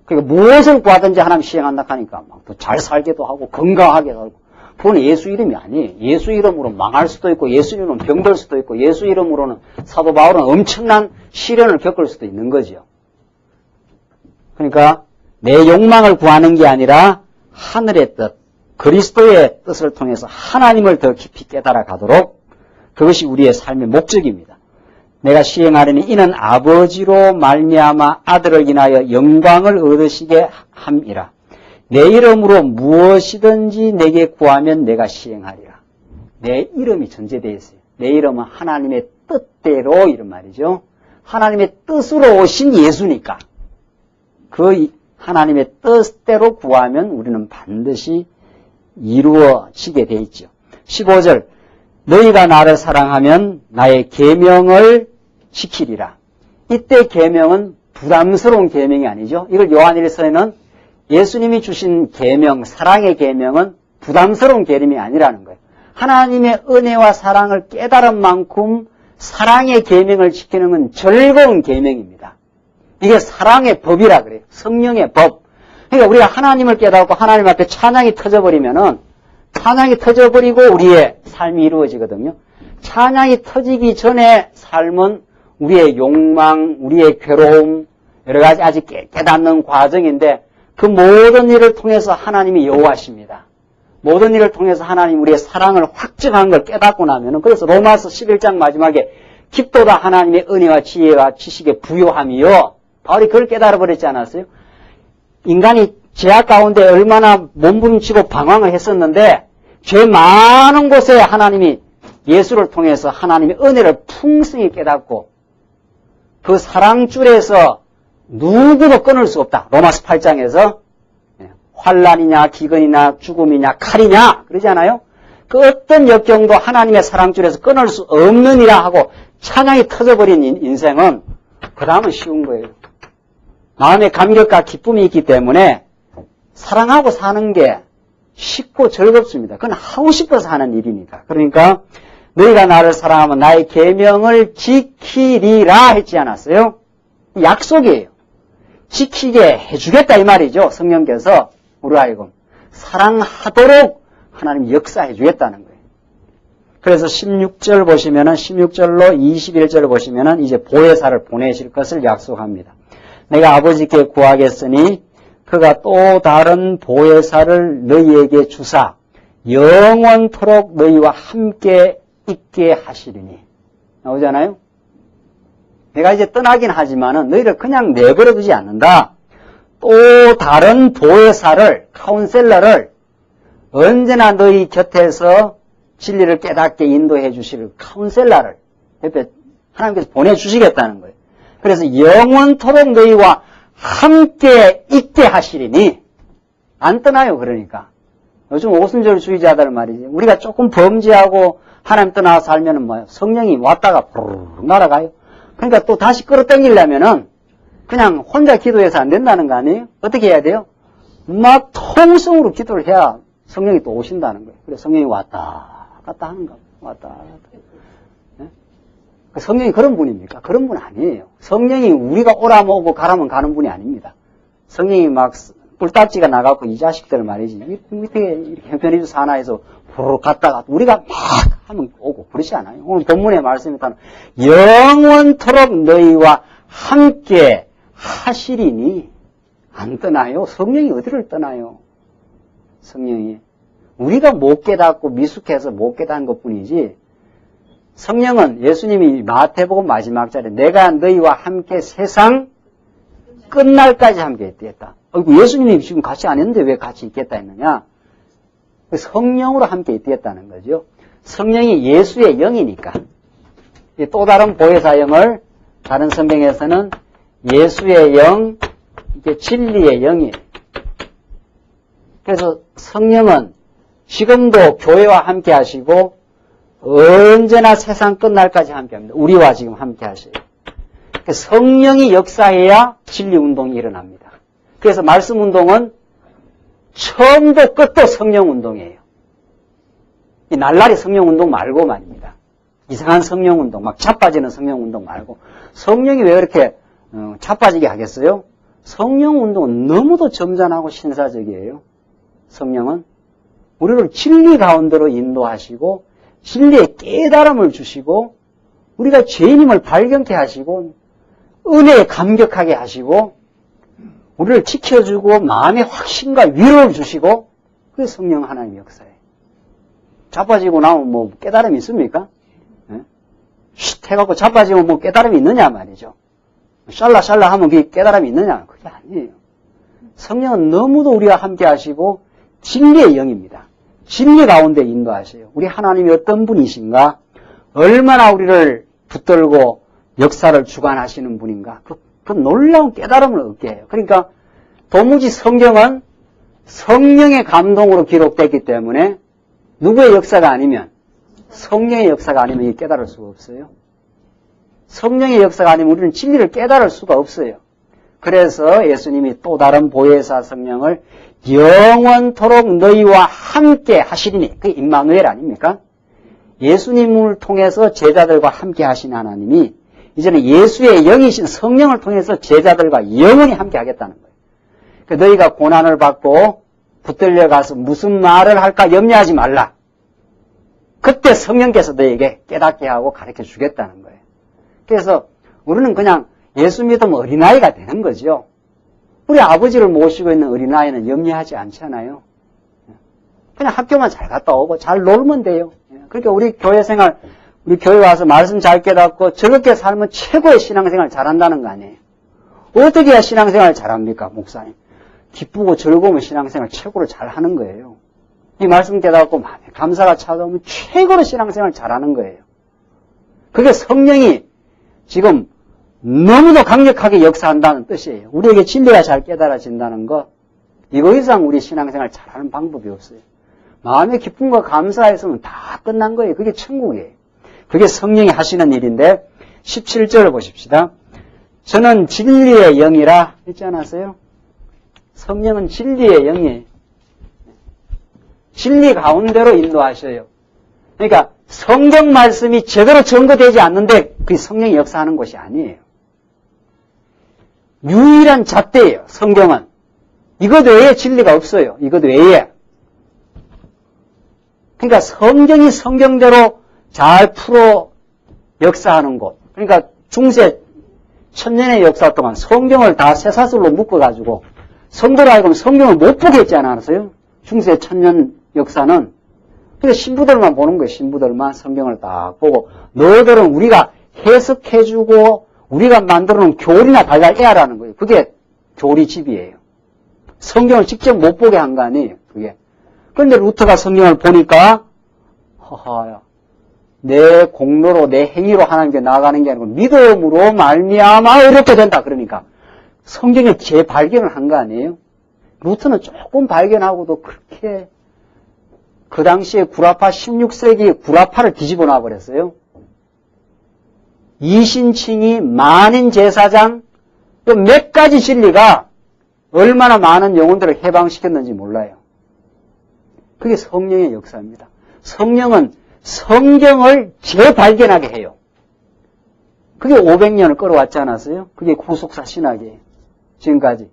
그러니까 무엇을 구하든지 하나님 시행한다 하니까 막 더 잘 살게도 하고 건강하게도 하고. 그건 예수 이름이 아니에요. 예수 이름으로 망할 수도 있고 예수 이름으로 병들 수도 있고 예수 이름으로는 사도 바울은 엄청난 시련을 겪을 수도 있는 거죠. 그러니까 내 욕망을 구하는 게 아니라 하늘의 뜻, 그리스도의 뜻을 통해서 하나님을 더 깊이 깨달아 가도록 그것이 우리의 삶의 목적입니다. 내가 시행하려니 이는 아버지로 말미암아 아들을 인하여 영광을 얻으시게 함이라. 내 이름으로 무엇이든지 내게 구하면 내가 시행하리라. 내 이름이 전제되어 있어요. 내 이름은 하나님의 뜻대로 이런 말이죠. 하나님의 뜻으로 오신 예수니까 그 하나님의 뜻대로 구하면 우리는 반드시 이루어지게 돼 있죠. 15절 너희가 나를 사랑하면 나의 계명을 지키리라. 이때 계명은 부담스러운 계명이 아니죠. 이걸 요한일서에는 예수님이 주신 계명, 사랑의 계명은 부담스러운 계명이 아니라는 거예요. 하나님의 은혜와 사랑을 깨달은 만큼 사랑의 계명을 지키는 건 즐거운 계명입니다. 이게 사랑의 법이라 그래요. 성령의 법. 그러니까 우리가 하나님을 깨닫고 하나님 앞에 찬양이 터져버리면은 찬양이 터져버리고 우리의 삶이 이루어지거든요. 찬양이 터지기 전에 삶은 우리의 욕망, 우리의 괴로움, 여러 가지 아직 깨닫는 과정인데 그 모든 일을 통해서 하나님이 여호와십니다. 모든 일을 통해서 하나님 우리의 사랑을 확증한 걸 깨닫고 나면은 그래서 로마서 11장 마지막에 깊도다 하나님의 은혜와 지혜와 지식의 부요함이요. 바울이 그걸 깨달아 버렸지 않았어요? 인간이 죄악 가운데 얼마나 몸부림치고 방황을 했었는데 죄 많은 곳에 하나님이 예수를 통해서 하나님의 은혜를 풍성히 깨닫고 그 사랑줄에서 누구도 끊을 수 없다. 로마서 8장에서 환난이냐 기근이냐 죽음이냐 칼이냐 그러지 않아요? 그 어떤 역경도 하나님의 사랑줄에서 끊을 수 없느니라 하고 찬양이 터져버린 인생은 그 다음은 쉬운 거예요. 마음의 감격과 기쁨이 있기 때문에 사랑하고 사는 게 쉽고 즐겁습니다. 그건 하고 싶어서 하는 일이니까. 그러니까 너희가 나를 사랑하면 나의 계명을 지키리라 했지 않았어요? 약속이에요. 지키게 해주겠다 이 말이죠. 성령께서 우리 하여금 사랑하도록 하나님 역사해 주겠다는 거예요. 그래서 16절 보시면은 16절로 21절 보시면은 이제 보혜사를 보내실 것을 약속합니다. 내가 아버지께 구하겠으니 그가 또 다른 보혜사를 너희에게 주사 영원토록 너희와 함께 있게 하시리니. 나오잖아요? 내가 이제 떠나긴 하지만은 너희를 그냥 내버려 두지 않는다. 또 다른 보혜사를, 카운셀러를 언제나 너희 곁에서 진리를 깨닫게 인도해 주실 카운셀러를 옆에 하나님께서 보내주시겠다는 거예요. 그래서 영원토록 너희와 함께 있게 하시리니. 안 떠나요, 그러니까. 요즘 오순절주의자들 말이지. 우리가 조금 범죄하고 하나님 떠나서 살면은 뭐예요? 성령이 왔다가 부르르 날아가요. 그러니까 또 다시 끌어당기려면은 그냥 혼자 기도해서 안 된다는 거 아니에요? 어떻게 해야 돼요? 막 통성으로 기도를 해야 성령이 또 오신다는 거예요. 그래서 성령이 왔다 갔다 하는 거. 왔다 갔다. 네? 성령이 그런 분입니까? 그런 분 아니에요. 성령이 우리가 오라면 오고 가라면 가는 분이 아닙니다. 성령이 막 뿔딱지가 나가고 이 자식들 말이지. 이렇게 형편이 사나해서 부르르 갔다가 우리가 막 하면 오고 그렇지 않아요. 오늘 본문의 말씀에 따르면 영원토록 너희와 함께 하시리니. 안 떠나요. 성령이 어디를 떠나요? 성령이. 우리가 못 깨닫고 미숙해서 못 깨닫는 것뿐이지 성령은 예수님이 마태복음 마지막 절에 내가 너희와 함께 세상 끝날까지 함께 있겠다. 예수님이 지금 같이 안 했는데 왜 같이 있겠다 했느냐? 성령으로 함께 있겠다는 거죠. 성령이 예수의 영이니까. 또 다른 보혜사 영을 다른 성경에서는 예수의 영, 이게 진리의 영이에요. 그래서 성령은 지금도 교회와 함께 하시고 언제나 세상 끝날까지 함께 합니다. 우리와 지금 함께 하셔요. 성령이 역사해야 진리 운동이 일어납니다. 그래서 말씀 운동은 처음도 끝도 성령 운동이에요. 이 날라리 성령 운동 말고 말입니다. 이상한 성령 운동, 막 자빠지는 성령 운동 말고 성령이 왜 그렇게 자빠지게 하겠어요? 성령 운동은 너무도 점잖하고 신사적이에요. 성령은 우리를 진리 가운데로 인도하시고 진리의 깨달음을 주시고 우리가 죄인임을 발견케 하시고 은혜에 감격하게 하시고 우리를 지켜주고 마음의 확신과 위로를 주시고 그게 성령 하나님의 역사예요. 자빠지고 나면 뭐 깨달음이 있습니까? 쉿 해갖고 자빠지면 뭐 깨달음이 있느냐 말이죠. 샬라 하면 그게 깨달음이 있느냐? 그게 아니에요. 성령은 너무도 우리와 함께 하시고 진리의 영입니다. 진리 가운데 인도하세요. 우리 하나님이 어떤 분이신가? 얼마나 우리를 붙들고 역사를 주관하시는 분인가? 그 놀라운 깨달음을 얻게 해요. 그러니까 도무지 성경은 성령의 감동으로 기록됐기 때문에 누구의 역사가 아니면 성령의 역사가 아니면 이게 깨달을 수가 없어요. 성령의 역사가 아니면 우리는 진리를 깨달을 수가 없어요. 그래서 예수님이 또 다른 보혜사 성령을 영원토록 너희와 함께 하시리니 그게 임마누엘 아닙니까? 예수님을 통해서 제자들과 함께 하신 하나님이 이제는 예수의 영이신 성령을 통해서 제자들과 영원히 함께 하겠다는 거예요. 그러니까 너희가 고난을 받고 붙들려 가서 무슨 말을 할까 염려하지 말라. 그때 성령께서 너희에게 깨닫게 하고 가르쳐 주겠다는 거예요. 그래서 우리는 그냥 예수 믿으면 어린아이가 되는 거죠. 우리 아버지를 모시고 있는 어린아이는 염려하지 않잖아요. 그냥 학교만 잘 갔다 오고 잘 놀면 돼요. 그러니까 우리 교회 생활, 우리 교회 와서 말씀 잘 깨닫고 저렇게 살면 최고의 신앙생활 잘한다는 거 아니에요. 어떻게 해야 신앙생활 잘합니까, 목사님? 기쁘고 즐거우면 신앙생활 최고로 잘하는 거예요. 이 말씀 깨닫고 마음에 감사가 찾아오면 최고로 신앙생활 잘하는 거예요. 그게 성령이 지금 너무도 강력하게 역사한다는 뜻이에요. 우리에게 진리가 잘 깨달아진다는 것, 이거 이상 우리 신앙생활 잘하는 방법이 없어요. 마음의 기쁨과 감사에서는 다 끝난 거예요. 그게 천국이에요. 그게 성령이 하시는 일인데 17절을 보십시다. 저는 진리의 영이라 했지 않았어요? 성령은 진리의 영이에요. 진리 가운데로 인도하셔요. 그러니까 성경 말씀이 제대로 증거되지 않는데 그게 성령이 역사하는 것이 아니에요. 유일한 잣대예요. 성경은. 이것 외에 진리가 없어요. 이것 외에. 그러니까 성경이 성경대로 잘 풀어 역사하는 곳. 그러니까 중세 천년의 역사 동안 성경을 다 쇠사슬로 묶어가지고 성도로 하여금 성경을 못 보게 했지 않았어요? 중세 천년 역사는. 그러니까 신부들만 보는 거예요. 신부들만 성경을 딱 보고 너희들은 우리가 해석해주고 우리가 만들어놓은 교리나 발달해야라는 거예요. 그게 교리집이에요. 성경을 직접 못 보게 한 거 아니에요. 그게. 그런데 루터가 성경을 보니까 허허야. 내 공로로 내 행위로 하나님께 나아가는 게 아니고 믿음으로 말미암아 이렇게 된다. 그러니까 성경의 재발견을 한 거 아니에요? 루터는 조금 발견하고도 그렇게 그 당시에 구라파 16세기 구라파를 뒤집어 놔버렸어요. 이신칭이 만인 제사장 몇 가지 진리가 얼마나 많은 영혼들을 해방시켰는지 몰라요. 그게 성령의 역사입니다. 성령은 성경을 재발견하게 해요. 그게 500년을 끌어왔지 않았어요? 그게 구속사 신학이에요. 지금까지.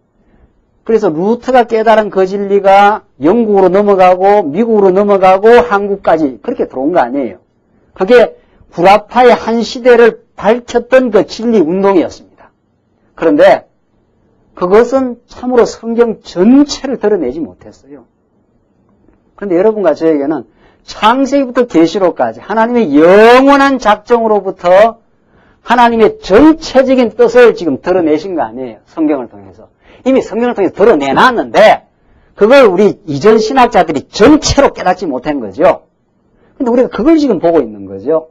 그래서 루터가 깨달은 그 진리가 영국으로 넘어가고 미국으로 넘어가고 한국까지 그렇게 들어온 거 아니에요. 그게 구라파의 한 시대를 밝혔던 그 진리 운동이었습니다. 그런데 그것은 참으로 성경 전체를 드러내지 못했어요. 그런데 여러분과 저에게는 창세기부터 계시록까지 하나님의 영원한 작정으로부터 하나님의 전체적인 뜻을 지금 드러내신 거 아니에요. 성경을 통해서. 이미 성경을 통해서 드러내놨는데 그걸 우리 이전 신학자들이 전체로 깨닫지 못한 거죠. 근데 우리가 그걸 지금 보고 있는 거죠.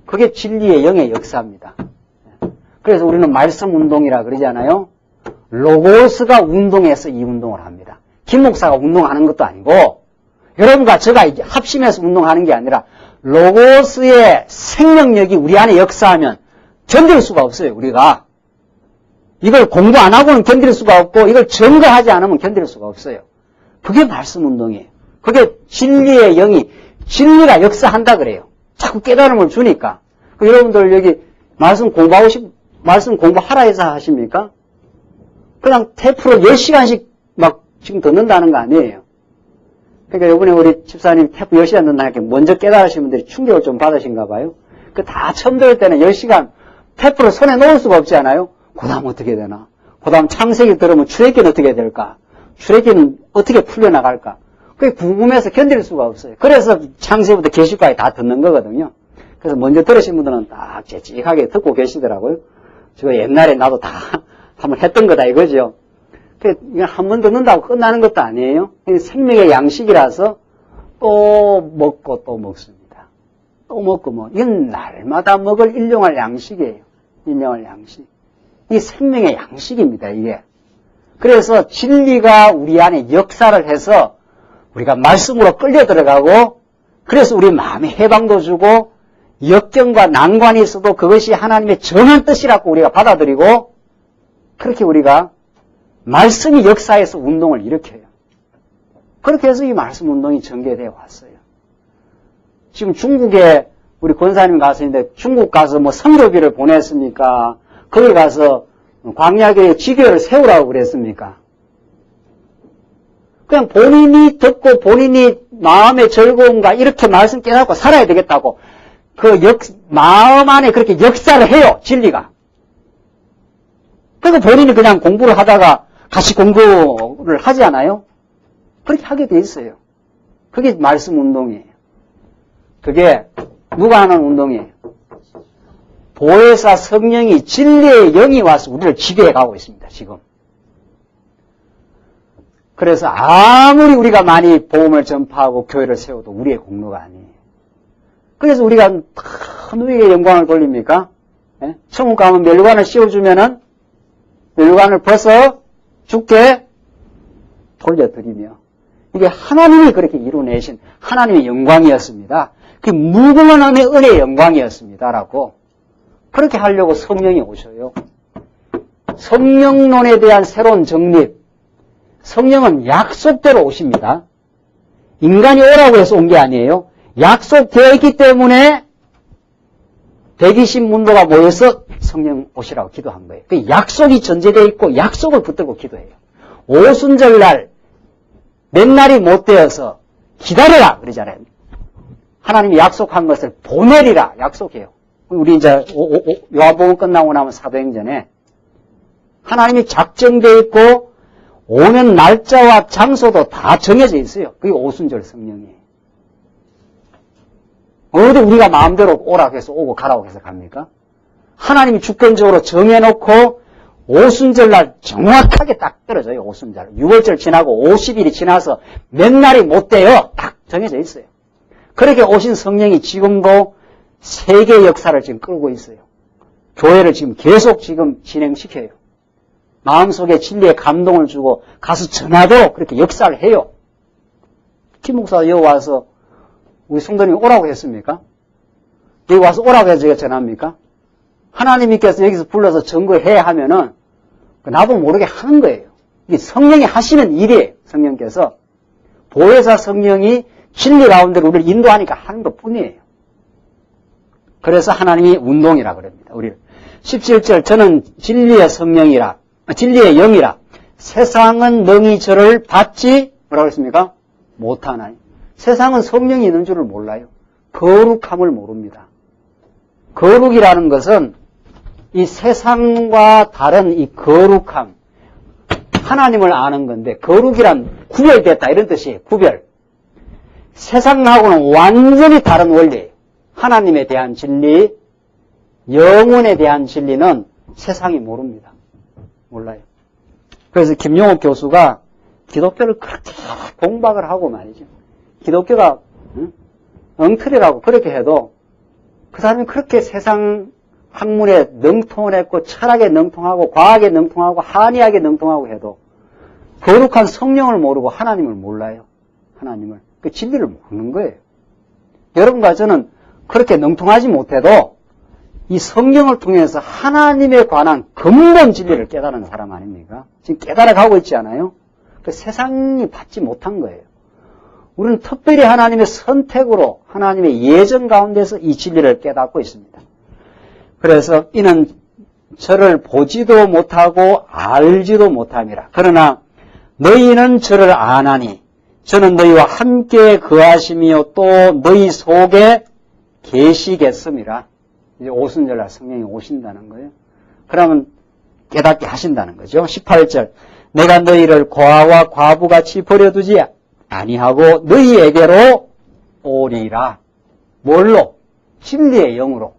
그게 진리의 영의 역사입니다. 그래서 우리는 말씀 운동이라 그러잖아요. 로고스가 운동해서 이 운동을 합니다. 김 목사가 운동하는 것도 아니고 여러분과 제가 합심해서 운동하는 게 아니라 로고스의 생명력이 우리 안에 역사하면 견딜 수가 없어요. 우리가 이걸 공부 안 하고는 견딜 수가 없고 이걸 증거하지 않으면 견딜 수가 없어요. 그게 말씀 운동이에요. 그게 진리의 영이 진리가 역사한다 그래요. 자꾸 깨달음을 주니까. 여러분들 여기 말씀 공부하라 해서 하십니까? 그냥 테이프로 10시간씩 막 지금 듣는다는 거 아니에요. 그러니까 이번에 우리 집사님 테이프 10시간 듣는다니까 먼저 깨달으신 분들이 충격을 좀 받으신가 봐요. 그 다 처음 들을 때는 10시간 테이프를 손에 놓을 수가 없지 않아요? 그 다음 어떻게 되나? 그 다음 창세기 들으면 출애기는 어떻게 될까? 출애기는 어떻게 풀려나갈까? 그게 궁금해서 견딜 수가 없어요. 그래서 창세기부터 계시까지 다 듣는 거거든요. 그래서 먼저 들으신 분들은 딱 재직하게 듣고 계시더라고요. 저 옛날에 나도 다 한번 했던 거다 이거죠. 이건 한 번 듣는다고 끝나는 것도 아니에요. 생명의 양식이라서 또 먹고 또 먹습니다. 또 먹고 이건 날마다 먹을 일용할 양식이에요. 일용할 양식. 이 생명의 양식입니다, 이게. 그래서 진리가 우리 안에 역사를 해서 우리가 말씀으로 끌려 들어가고, 그래서 우리 마음에 해방도 주고, 역경과 난관이 있어도 그것이 하나님의 정한 뜻이라고 우리가 받아들이고, 그렇게 우리가 말씀이 역사에서 운동을 일으켜요. 그렇게 해서 이 말씀 운동이 전개되어 왔어요. 지금 중국에 우리 권사님 가서 있는데 중국 가서 선교비를 보냈습니까? 거기 가서 광야교회 지교를 세우라고 그랬습니까? 그냥 본인이 듣고 본인이 마음의 즐거움과 이렇게 말씀 깨닫고 살아야 되겠다고 마음 안에 그렇게 역사를 해요, 진리가. 그래서 본인이 그냥 공부를 하다가 같이 공부를 하지 않아요? 그렇게 하게 돼 있어요. 그게 말씀 운동이에요. 그게 누가 하는 운동이에요? 보혜사 성령이 진리의 영이 와서 우리를 지배해 가고 있습니다, 지금. 그래서 아무리 우리가 많이 복음을 전파하고 교회를 세워도 우리의 공로가 아니에요. 그래서 우리가 누구에게 영광을 돌립니까? 예? 천국 가면 멸관을 씌워주면은 멸관을 벗어 죽게 돌려드리며, 이게 하나님이 그렇게 이루어내신 하나님의 영광이었습니다. 그게 무궁한 은혜의 영광이었습니다라고 그렇게 하려고 성령이 오셔요. 성령론에 대한 새로운 정립. 성령은 약속대로 오십니다. 인간이 오라고 해서 온 게 아니에요. 약속되어 있기 때문에 120문도가 모여서 성령 오시라고 기도한 거예요. 그 약속이 전제되어 있고 약속을 붙들고 기도해요. 오순절날 몇 날이 못 되어서 기다려라 그러잖아요. 하나님이 약속한 것을 보내리라 약속해요. 우리 이제 요한복음 끝나고 나면 사도행전에 하나님이 작정되어 있고 오는 날짜와 장소도 다 정해져 있어요. 그게 오순절 성령이에요. 어디 우리가 마음대로 오라고 해서 오고 가라고 해서 갑니까? 하나님이 주권적으로 정해놓고 오순절날 정확하게 딱 떨어져요. 오순절. 6월절 지나고 50일이 지나서 몇 날이 못 돼요. 딱 정해져 있어요. 그렇게 오신 성령이 지금도 세계 역사를 지금 끌고 있어요. 교회를 지금 계속 지금 진행시켜요. 마음속에 진리의 감동을 주고 가서 전하도록 그렇게 역사를 해요. 김 목사가 여기 와서 우리 성도님이 오라고 했습니까? 여기 와서 오라고 해서 제가 전합니까? 하나님께서 여기서 불러서 증거해 하면은 나도 모르게 하는 거예요. 이게 성령이 하시는 일이에요. 성령께서. 보혜사 성령이 진리 가운데로 우리를 인도하니까 하는 것 뿐이에요. 그래서 하나님이 운동이라 그럽니다. 우리를. 17절 저는 진리의 성령이라 진리의 영이라 세상은 능히 저를 받지 뭐라고 했습니까? 못하나니. 세상은 성령이 있는 줄을 몰라요. 거룩함을 모릅니다. 거룩이라는 것은 이 세상과 다른 이 거룩함, 하나님을 아는 건데 거룩이란 구별됐다 이런 뜻이에요. 구별. 세상하고는 완전히 다른 원리예요. 하나님에 대한 진리, 영혼에 대한 진리는 세상이 모릅니다. 몰라요. 그래서 김용옥 교수가 기독교를 그렇게 공박을 하고 말이죠. 기독교가 엉터리라고 그렇게 해도 그 사람이 그렇게 세상 학문에 능통을 했고 철학에 능통하고 과학에 능통하고 한의학에 능통하고 해도 거룩한 성령을 모르고 하나님을 몰라요. 하나님을. 그 진리를 모르는 거예요. 여러분과 저는 그렇게 능통하지 못해도 이 성령을 통해서 하나님에 관한 근본 진리를 깨달은 사람 아닙니까? 지금 깨달아가고 있지 않아요? 그 세상이 받지 못한 거예요. 우리는 특별히 하나님의 선택으로 하나님의 예정 가운데서 이 진리를 깨닫고 있습니다. 그래서 이는 저를 보지도 못하고 알지도 못함이라. 그러나 너희는 저를 아나니 저는 너희와 함께 거하시며 또 너희 속에 계시겠음이라. 이제 오순절날 성령이 오신다는 거예요. 그러면 깨닫게 하신다는 거죠. 18절 내가 너희를 고아와 과부같이 버려두지 아니하고 너희에게로 오리라. 뭘로? 진리의 영으로.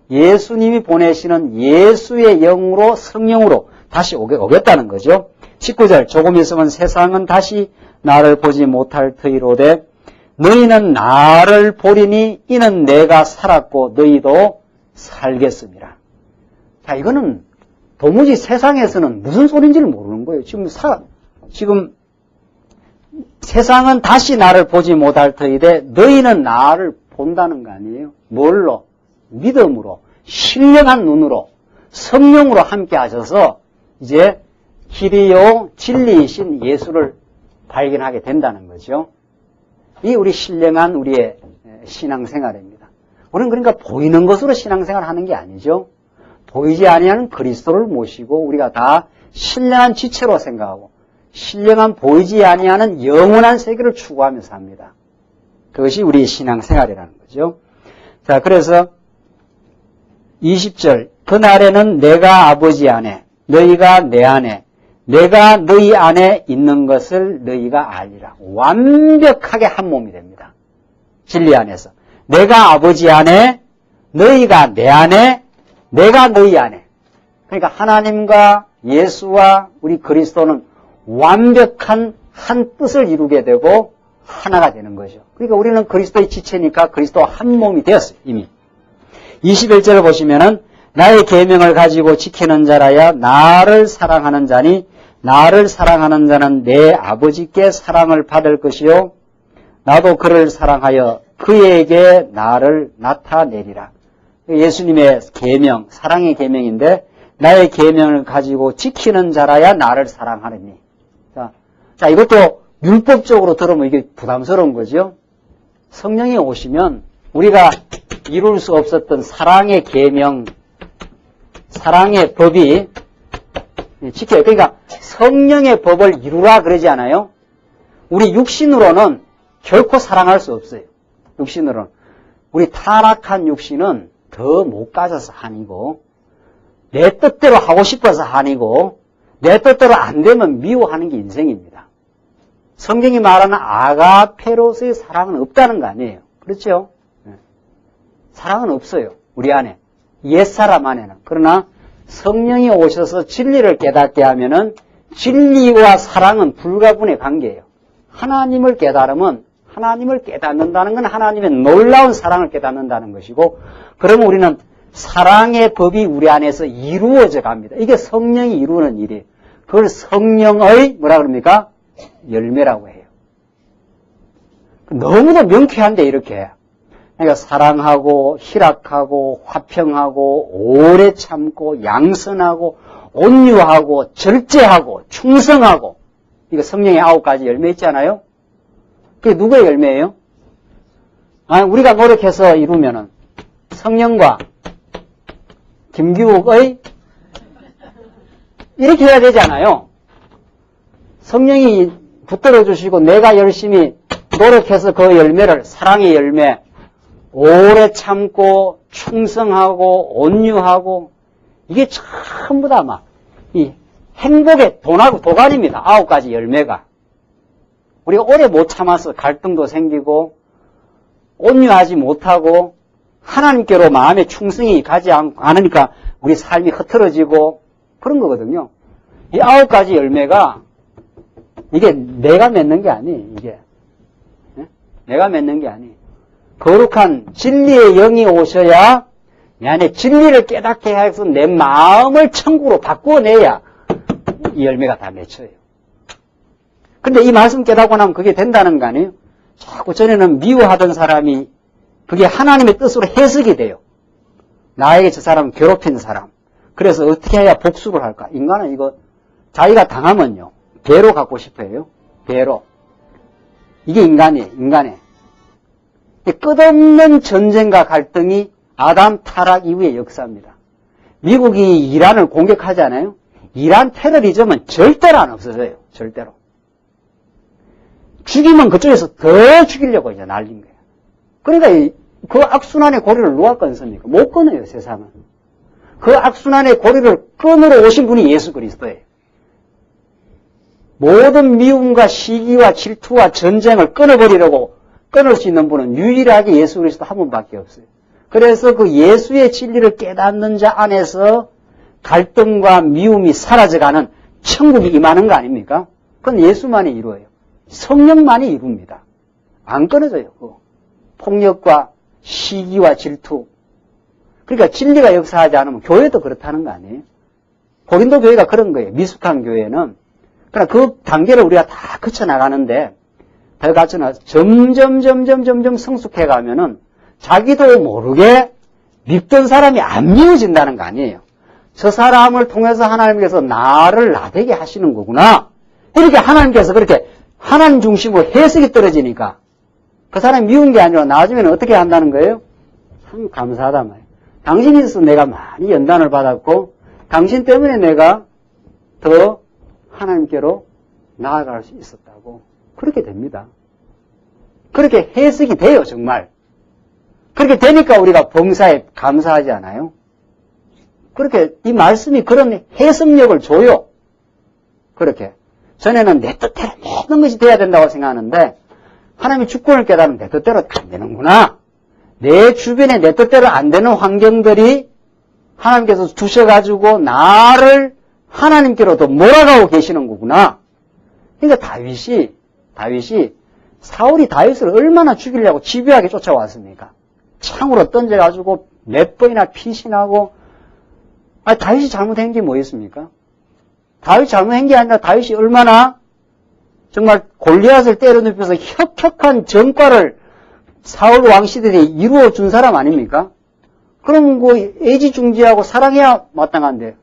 예수님이 보내시는 예수의 영으로 성령으로 다시 오겠다는 거죠. 19절 조금 있으면 세상은 다시 나를 보지 못할 터이로되 너희는 나를 보리니 이는 내가 살았고 너희도 살겠음이라. 자, 이거는 도무지 세상에서는 무슨 소리인지를 모르는 거예요. 지금 세상은 다시 나를 보지 못할 터이되 너희는 나를 본다는 거 아니에요. 뭘로? 믿음으로, 신령한 눈으로, 성령으로 함께 하셔서 이제 길이요 진리이신 예수를 발견하게 된다는 거죠. 이 우리 신령한 우리의 신앙생활입니다. 우리는 그러니까 보이는 것으로 신앙생활을 하는 게 아니죠. 보이지 아니하는 그리스도를 모시고 우리가 다 신령한 지체로 생각하고 신령한 보이지 아니하는 영원한 세계를 추구하며 삽니다. 그것이 우리의 신앙생활이라는 거죠. 자, 그래서 20절 그날에는 내가 아버지 안에 너희가 내 안에 내가 너희 안에 있는 것을 너희가 알리라. 완벽하게 한 몸이 됩니다. 진리 안에서 내가 아버지 안에 너희가 내 안에 내가 너희 안에. 그러니까 하나님과 예수와 우리 그리스도는 완벽한 한 뜻을 이루게 되고 하나가 되는 거죠. 그러니까 우리는 그리스도의 지체니까 그리스도와 한 몸이 되었어요. 이미 21절을 보시면은 나의 계명을 가지고 지키는 자라야 나를 사랑하는 자니 나를 사랑하는 자는 내 아버지께 사랑을 받을 것이요 나도 그를 사랑하여 그에게 나를 나타내리라. 예수님의 계명, 사랑의 계명인데 나의 계명을 가지고 지키는 자라야 나를 사랑하느니. 자, 이것도 율법적으로 들으면 이게 부담스러운 거죠. 성령이 오시면 우리가 이룰 수 없었던 사랑의 계명, 사랑의 법이 지켜요. 그러니까 성령의 법을 이루라 그러지 않아요? 우리 육신으로는 결코 사랑할 수 없어요. 육신으로는. 우리 타락한 육신은 더 못 가져서 한이고 내 뜻대로 하고 싶어서 한이고 내 뜻대로 안 되면 미워하는 게 인생입니다. 성경이 말하는 아가페로스의 사랑은 없다는 거 아니에요. 그렇죠? 사랑은 없어요. 우리 안에. 옛사람 안에는. 그러나 성령이 오셔서 진리를 깨닫게 하면은 진리와 사랑은 불가분의 관계예요. 하나님을 깨달으면 하나님을 깨닫는다는 건 하나님의 놀라운 사랑을 깨닫는다는 것이고 그러면 우리는 사랑의 법이 우리 안에서 이루어져 갑니다. 이게 성령이 이루는 일이에요. 그걸 성령의 뭐라 그럽니까? 열매라고 해요. 너무도 명쾌한데 이렇게. 그러니까 사랑하고 희락하고 화평하고 오래 참고 양선하고 온유하고 절제하고 충성하고 이거 성령의 9가지 열매 있잖아요. 그게 누구의 열매예요? 우리가 노력해서 이루면은 성령과 김규욱의 이렇게 해야 되잖아요. 성령이 붙들어 주시고 내가 열심히 노력해서 그 열매를 사랑의 열매 오래 참고 충성하고 온유하고 이게 전부 다 막 이 행복의 도가니입니다. 9가지 열매가. 우리가 오래 못 참아서 갈등도 생기고 온유하지 못하고 하나님께로 마음의 충성이 가지 않으니까 우리 삶이 흐트러지고 그런 거거든요. 이 9가지 열매가 이게 내가 맺는 게 아니에요. 이게 내가 맺는 게 아니에요. 거룩한 진리의 영이 오셔야 내 안에 진리를 깨닫게 해서 내 마음을 천국으로 바꾸어내야 이 열매가 다 맺혀요. 근데 이 말씀 깨닫고 나면 그게 된다는 거 아니에요? 자꾸 전에는 미워하던 사람이 그게 하나님의 뜻으로 해석이 돼요. 나에게 저 사람은 괴롭힌 사람. 그래서 어떻게 해야 복수를 할까? 인간은 이거 자기가 당하면요. 배로 갖고 싶어요. 배로. 이게 인간이에요. 인간의. 끝없는 전쟁과 갈등이 아담 타락 이후의 역사입니다. 미국이 이란을 공격하잖아요. 이란 테러리즘은 절대로 안 없어져요. 절대로. 죽이면 그쪽에서 더 죽이려고 이제 날린 거예요. 그러니까 그 악순환의 고리를 누가 끊습니까? 못 끊어요, 세상은. 그 악순환의 고리를 끊으러 오신 분이 예수 그리스도예요. 모든 미움과 시기와 질투와 전쟁을 끊어버리려고 끊을 수 있는 분은 유일하게 예수 그리스도 한 분밖에 없어요. 그래서 그 예수의 진리를 깨닫는 자 안에서 갈등과 미움이 사라져가는 천국이 임하는 거 아닙니까? 그건 예수만이 이루어요. 성령만이 이룹니다. 안 끊어져요. 폭력과 시기와 질투. 그러니까 진리가 역사하지 않으면 교회도 그렇다는 거 아니에요? 고린도 교회가 그런 거예요. 미숙한 교회는. 그러나 그 단계를 우리가 다 거쳐나가는데 더 거쳐나가서 점점 성숙해 가면은 자기도 모르게 믿던 사람이 안 미워진다는 거 아니에요. 저 사람을 통해서 하나님께서 나를 나되게 하시는 거구나. 이렇게 하나님께서 그렇게 하나님 중심으로 해석이 떨어지니까 그 사람이 미운 게 아니라 나중에는 어떻게 한다는 거예요? 참 감사하단 말이에요. 당신이 있어서 내가 많이 연단을 받았고 당신 때문에 내가 더 하나님께로 나아갈 수 있었다고. 그렇게 됩니다. 그렇게 해석이 돼요, 정말. 그렇게 되니까 우리가 범사에 감사하지 않아요? 그렇게 이 말씀이 그런 해석력을 줘요. 그렇게. 전에는 내 뜻대로 모든 것이 돼야 된다고 생각하는데 하나님의 주권을 깨달으면 내 뜻대로 안 되는구나. 내 주변에 내 뜻대로 안 되는 환경들이 하나님께서 주셔가지고 나를 하나님께로 더 몰아가고 계시는 거구나. 그러니까 다윗이 사울이 다윗을 얼마나 죽이려고 집요하게 쫓아왔습니까? 창으로 던져가지고 몇 번이나 피신하고. 다윗이 잘못한 게 뭐였습니까? 다윗이 잘못한 게 아니라 다윗이 얼마나 정말 골리앗을 때려눕혀서 혁혁한 전과를 사울 왕 시대에 이루어 준 사람 아닙니까? 그럼 애지중지하고 사랑해야 마땅한데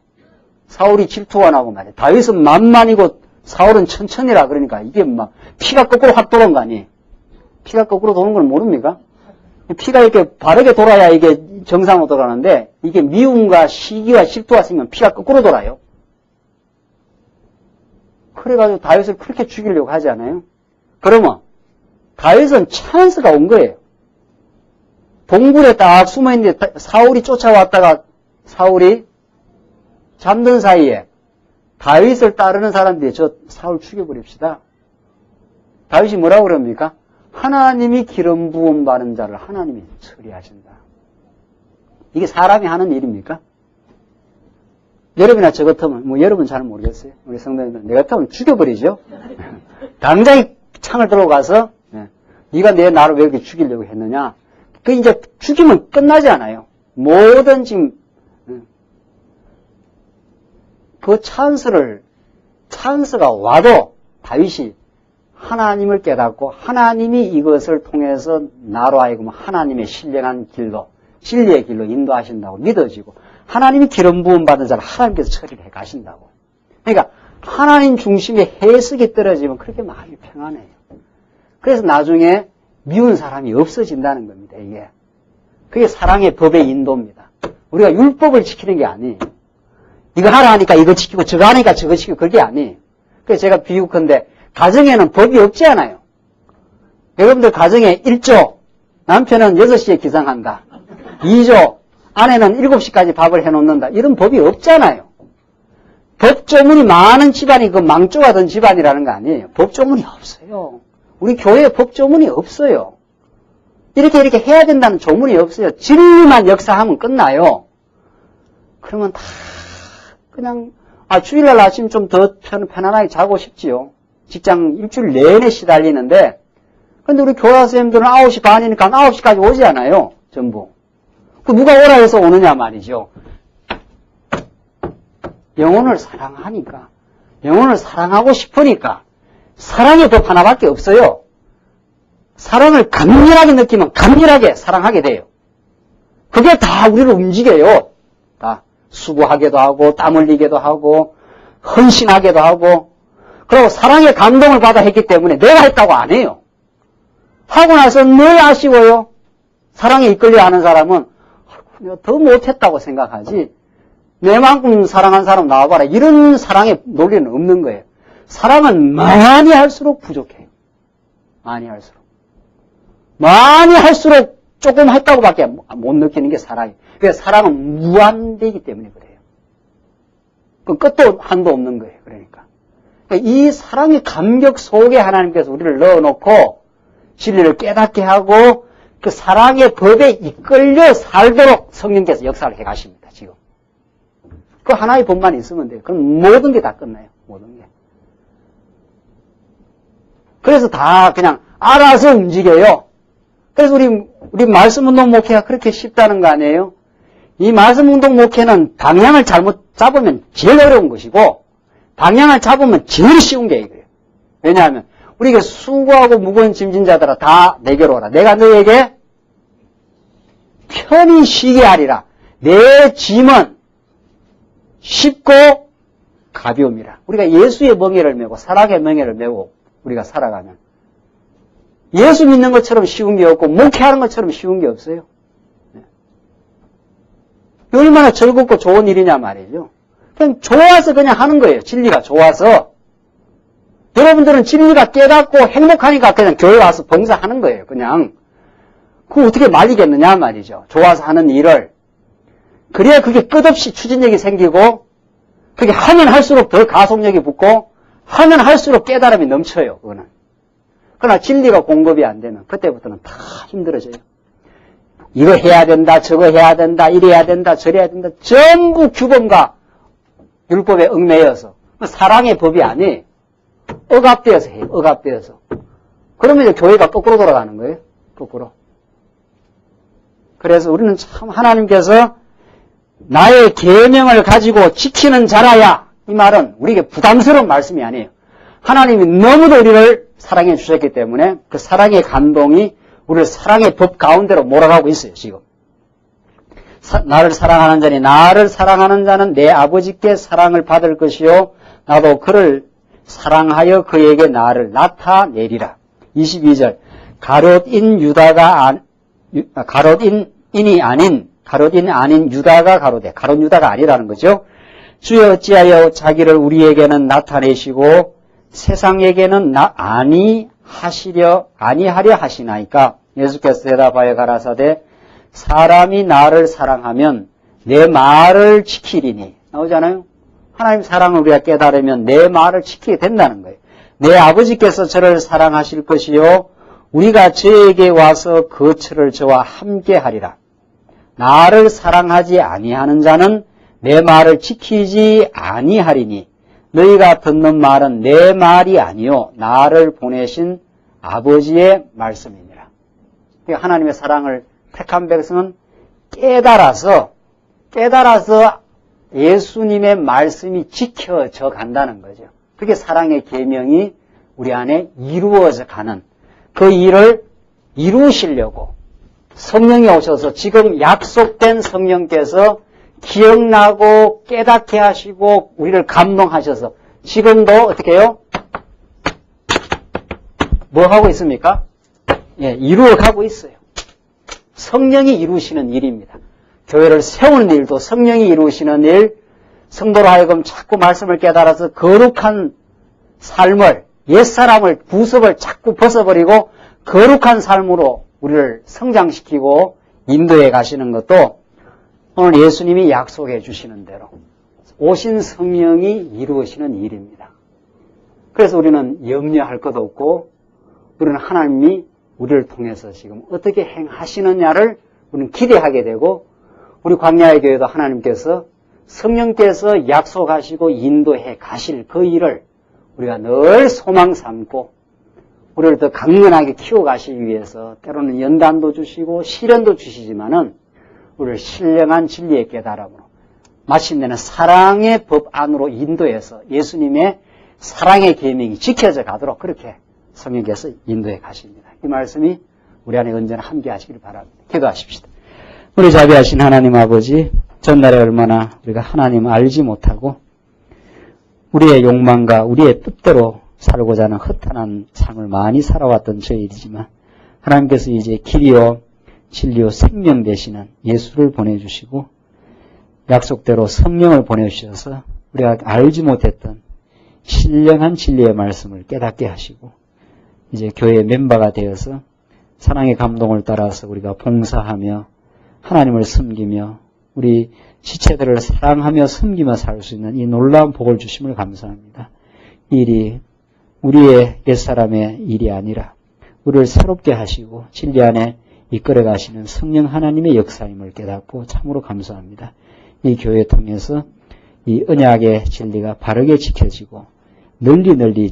사울이 질투가 나고 말이야. 다윗은 만만이고 사울은 천천히라 그러니까 이게 막 피가 거꾸로 확 도는 거 아니에요? 피가 거꾸로 도는 걸 모릅니까? 피가 이렇게 바르게 돌아야 이게 정상으로 돌아가는데 이게 미움과 시기와 질투가 생기면 피가 거꾸로 돌아요. 그래가지고 다윗을 그렇게 죽이려고 하지 않아요? 그러면 다윗은 찬스가 온 거예요. 동굴에 딱 숨어있는데 사울이 쫓아왔다가 사울이 잠든 사이에 다윗을 따르는 사람들이 저 사울 죽여버립시다. 다윗이 뭐라고 그럽니까? 하나님이 기름 부음 받은 자를 하나님이 처리하신다. 이게 사람이 하는 일입니까? 여러분이나 저 같으면, 여러분 잘 모르겠어요. 우리 성도님들. 내 같으면 죽여버리죠. 당장 창을 들고 가서, 네가 나를 왜 이렇게 죽이려고 했느냐. 이제 죽이면 끝나지 않아요. 모든 지금, 그 찬스가 와도 다윗이 하나님을 깨닫고 하나님이 이것을 통해서 나로 하여금 하나님의 신령한 길로, 진리의 길로 인도하신다고 믿어지고 하나님이 기름 부음 받은 자를 하나님께서 처리를 해 가신다고. 그러니까 하나님 중심의 해석이 떨어지면 그렇게 마음이 평안해요. 그래서 나중에 미운 사람이 없어진다는 겁니다. 이게. 그게 사랑의 법의 인도입니다. 우리가 율법을 지키는 게 아니에요. 이거 하라 하니까 이거 지키고 저거 하니까 저거 지키고 그게 아니에요. 그래서 제가 비유컨대 가정에는 법이 없지 않아요. 여러분들 가정에 1조 남편은 6시에 기상한다. 2조 아내는 7시까지 밥을 해놓는다. 이런 법이 없잖아요. 법조문이 많은 집안이 그 망조가 된 집안이라는 거 아니에요. 법조문이 없어요. 우리 교회에 법조문이 없어요. 이렇게 해야 된다는 조문이 없어요. 진리만 역사하면 끝나요. 그러면 다 그냥 주일날 아침 좀 더 편안하게 자고 싶지요. 직장 일주일 내내 시달리는데 근데 우리 교사 선생님들은 9시 반이니까 9시까지 오지 않아요. 전부. 누가 오라 해서 오느냐 말이죠. 영혼을 사랑하니까, 영혼을 사랑하고 싶으니까 사랑의 법 하나밖에 없어요. 사랑을 간절하게 느끼면 간절하게 사랑하게 돼요. 그게 다 우리를 움직여요. 다 수고하게도 하고 땀 흘리게도 하고 헌신하게도 하고 그리고 사랑의 감동을 받아 했기 때문에 내가 했다고 안 해요. 하고 나서 늘 아쉬워요. 사랑에 이끌려 하는 사람은 내가 더 못했다고 생각하지 내만큼 사랑한 사람 나와봐라. 이런 사랑의 논리는 없는 거예요. 사랑은 많이 할수록 부족해요. 많이 할수록. 많이 할수록 조금 했다고밖에 못 느끼는 게 사랑이에요. 그래서 사랑은 무한되기 때문에 그래요. 그 끝도 한도 없는 거예요. 그러니까 이 사랑의 감격 속에 하나님께서 우리를 넣어놓고 진리를 깨닫게 하고 그 사랑의 법에 이끌려 살도록 성령께서 역사를 해 가십니다. 지금. 그 하나의 법만 있으면 돼요. 그럼 모든 게 다 끝나요. 모든 게. 그래서 다 그냥 알아서 움직여요. 그래서 우리 말씀운동 목회가 그렇게 쉽다는 거 아니에요? 이 말씀운동 목회는 방향을 잘못 잡으면 제일 어려운 것이고 방향을 잡으면 제일 쉬운 게 이거예요. 왜냐하면 우리가 수고하고 무거운 짐진 자들아 다 내게로 오라. 내가 너에게 편히 쉬게 하리라. 내 짐은 쉽고 가벼움이라. 우리가 예수의 멍에를 메고 사랑의 멍에를 메고 우리가 살아가면 예수 믿는 것처럼 쉬운 게 없고 목회하는 것처럼 쉬운 게 없어요. 얼마나 즐겁고 좋은 일이냐 말이죠. 그냥 좋아서 그냥 하는 거예요. 진리가 좋아서. 여러분들은 진리가 깨닫고 행복하니까 그냥 교회 와서 봉사하는 거예요. 그냥. 그거 어떻게 말리겠느냐 말이죠. 좋아서 하는 일을. 그래야 그게 끝없이 추진력이 생기고 그게 하면 할수록 더 가속력이 붙고 하면 할수록 깨달음이 넘쳐요. 그거는. 그러나 진리가 공급이 안 되면 그때부터는 다 힘들어져요. 이거 해야 된다, 저거 해야 된다, 이래야 된다, 저래야 된다. 전부 규범과 율법에 얽매여서 사랑의 법이 아니에요. 억압되어서 해요. 억압되어서. 그러면 이제 교회가 거꾸로 돌아가는 거예요. 거꾸로. 그래서 우리는 참 하나님께서 나의 계명을 가지고 지키는 자라야, 이 말은 우리에게 부담스러운 말씀이 아니에요. 하나님이 너무도 우리를 사랑해 주셨기 때문에 그 사랑의 감동이 우리를 사랑의 법 가운데로 몰아가고 있어요. 지금. 나를 사랑하는 자니 나를 사랑하는 자는 내 아버지께 사랑을 받을 것이요 나도 그를 사랑하여 그에게 나를 나타내리라. 22절 가롯인 아닌 유다가 가로되 가롯 유다가 아니라는 거죠. 주여 어찌하여 자기를 우리에게는 나타내시고 세상에게는 아니하려 하시나이까. 예수께서 대답하여 가라사대 사람이 나를 사랑하면 내 말을 지키리니. 나오잖아요. 하나님 사랑을 우리가 깨달으면 내 말을 지키게 된다는 거예요. 내 아버지께서 저를 사랑하실 것이요 우리가 저에게 와서 거처를 저와 함께 하리라. 나를 사랑하지 아니하는 자는 내 말을 지키지 아니하리니 너희가 듣는 말은 내 말이 아니요 나를 보내신 아버지의 말씀이니라. 하나님의 사랑을 택한 백성은 깨달아서 예수님의 말씀이 지켜져 간다는 거죠. 그게 사랑의 계명이 우리 안에 이루어져 가는 그 일을 이루시려고 성령이 오셔서 지금 약속된 성령께서 기억나고 깨닫게 하시고 우리를 감동하셔서 지금도 어떻게 해요? 뭐 하고 있습니까? 예, 이루어가고 있어요. 성령이 이루시는 일입니다. 교회를 세우는 일도 성령이 이루시는 일, 성도로 하여금 자꾸 말씀을 깨달아서 거룩한 삶을, 옛사람을, 구습을 자꾸 벗어버리고 거룩한 삶으로 우리를 성장시키고 인도해 가시는 것도 오늘 예수님이 약속해 주시는 대로 오신 성령이 이루시는 일입니다. 그래서 우리는 염려할 것도 없고 우리는 하나님이 우리를 통해서 지금 어떻게 행하시느냐를 우리는 기대하게 되고 우리 광야의 교회도 하나님께서 성령께서 약속하시고 인도해 가실 그 일을 우리가 늘 소망 삼고 우리를 더 강건하게 키워가시기 위해서 때로는 연단도 주시고 시련도 주시지만은 우리를 신령한 진리의 깨달음으로 마침내는 사랑의 법 안으로 인도해서 예수님의 사랑의 계명이 지켜져 가도록 그렇게 성령께서 인도해 가십니다. 이 말씀이 우리 안에 언제나 함께 하시길 바랍니다. 기도하십시다. 우리 자비하신 하나님 아버지, 전날에 얼마나 우리가 하나님을 알지 못하고 우리의 욕망과 우리의 뜻대로 살고자 하는 허탄한 삶을 많이 살아왔던 저희이지만 하나님께서 이제 길이요 진리요 생명 되시는 예수를 보내주시고 약속대로 성령을 보내주셔서 우리가 알지 못했던 신령한 진리의 말씀을 깨닫게 하시고 이제 교회의 멤버가 되어서 사랑의 감동을 따라서 우리가 봉사하며 하나님을 섬기며 우리 지체들을 사랑하며 섬기며 살 수 있는 이 놀라운 복을 주심을 감사합니다. 이 일이 우리의 옛사람의 일이 아니라 우리를 새롭게 하시고 진리 안에 이끌어 가시는 성령 하나님의 역사임을 깨닫고 참으로 감사합니다. 이 교회 통해서 이 언약의 진리가 바르게 지켜지고 널리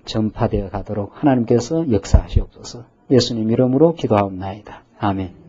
전파되어 가도록 하나님께서 역사하시옵소서. 예수님 이름으로 기도하옵나이다. 아멘.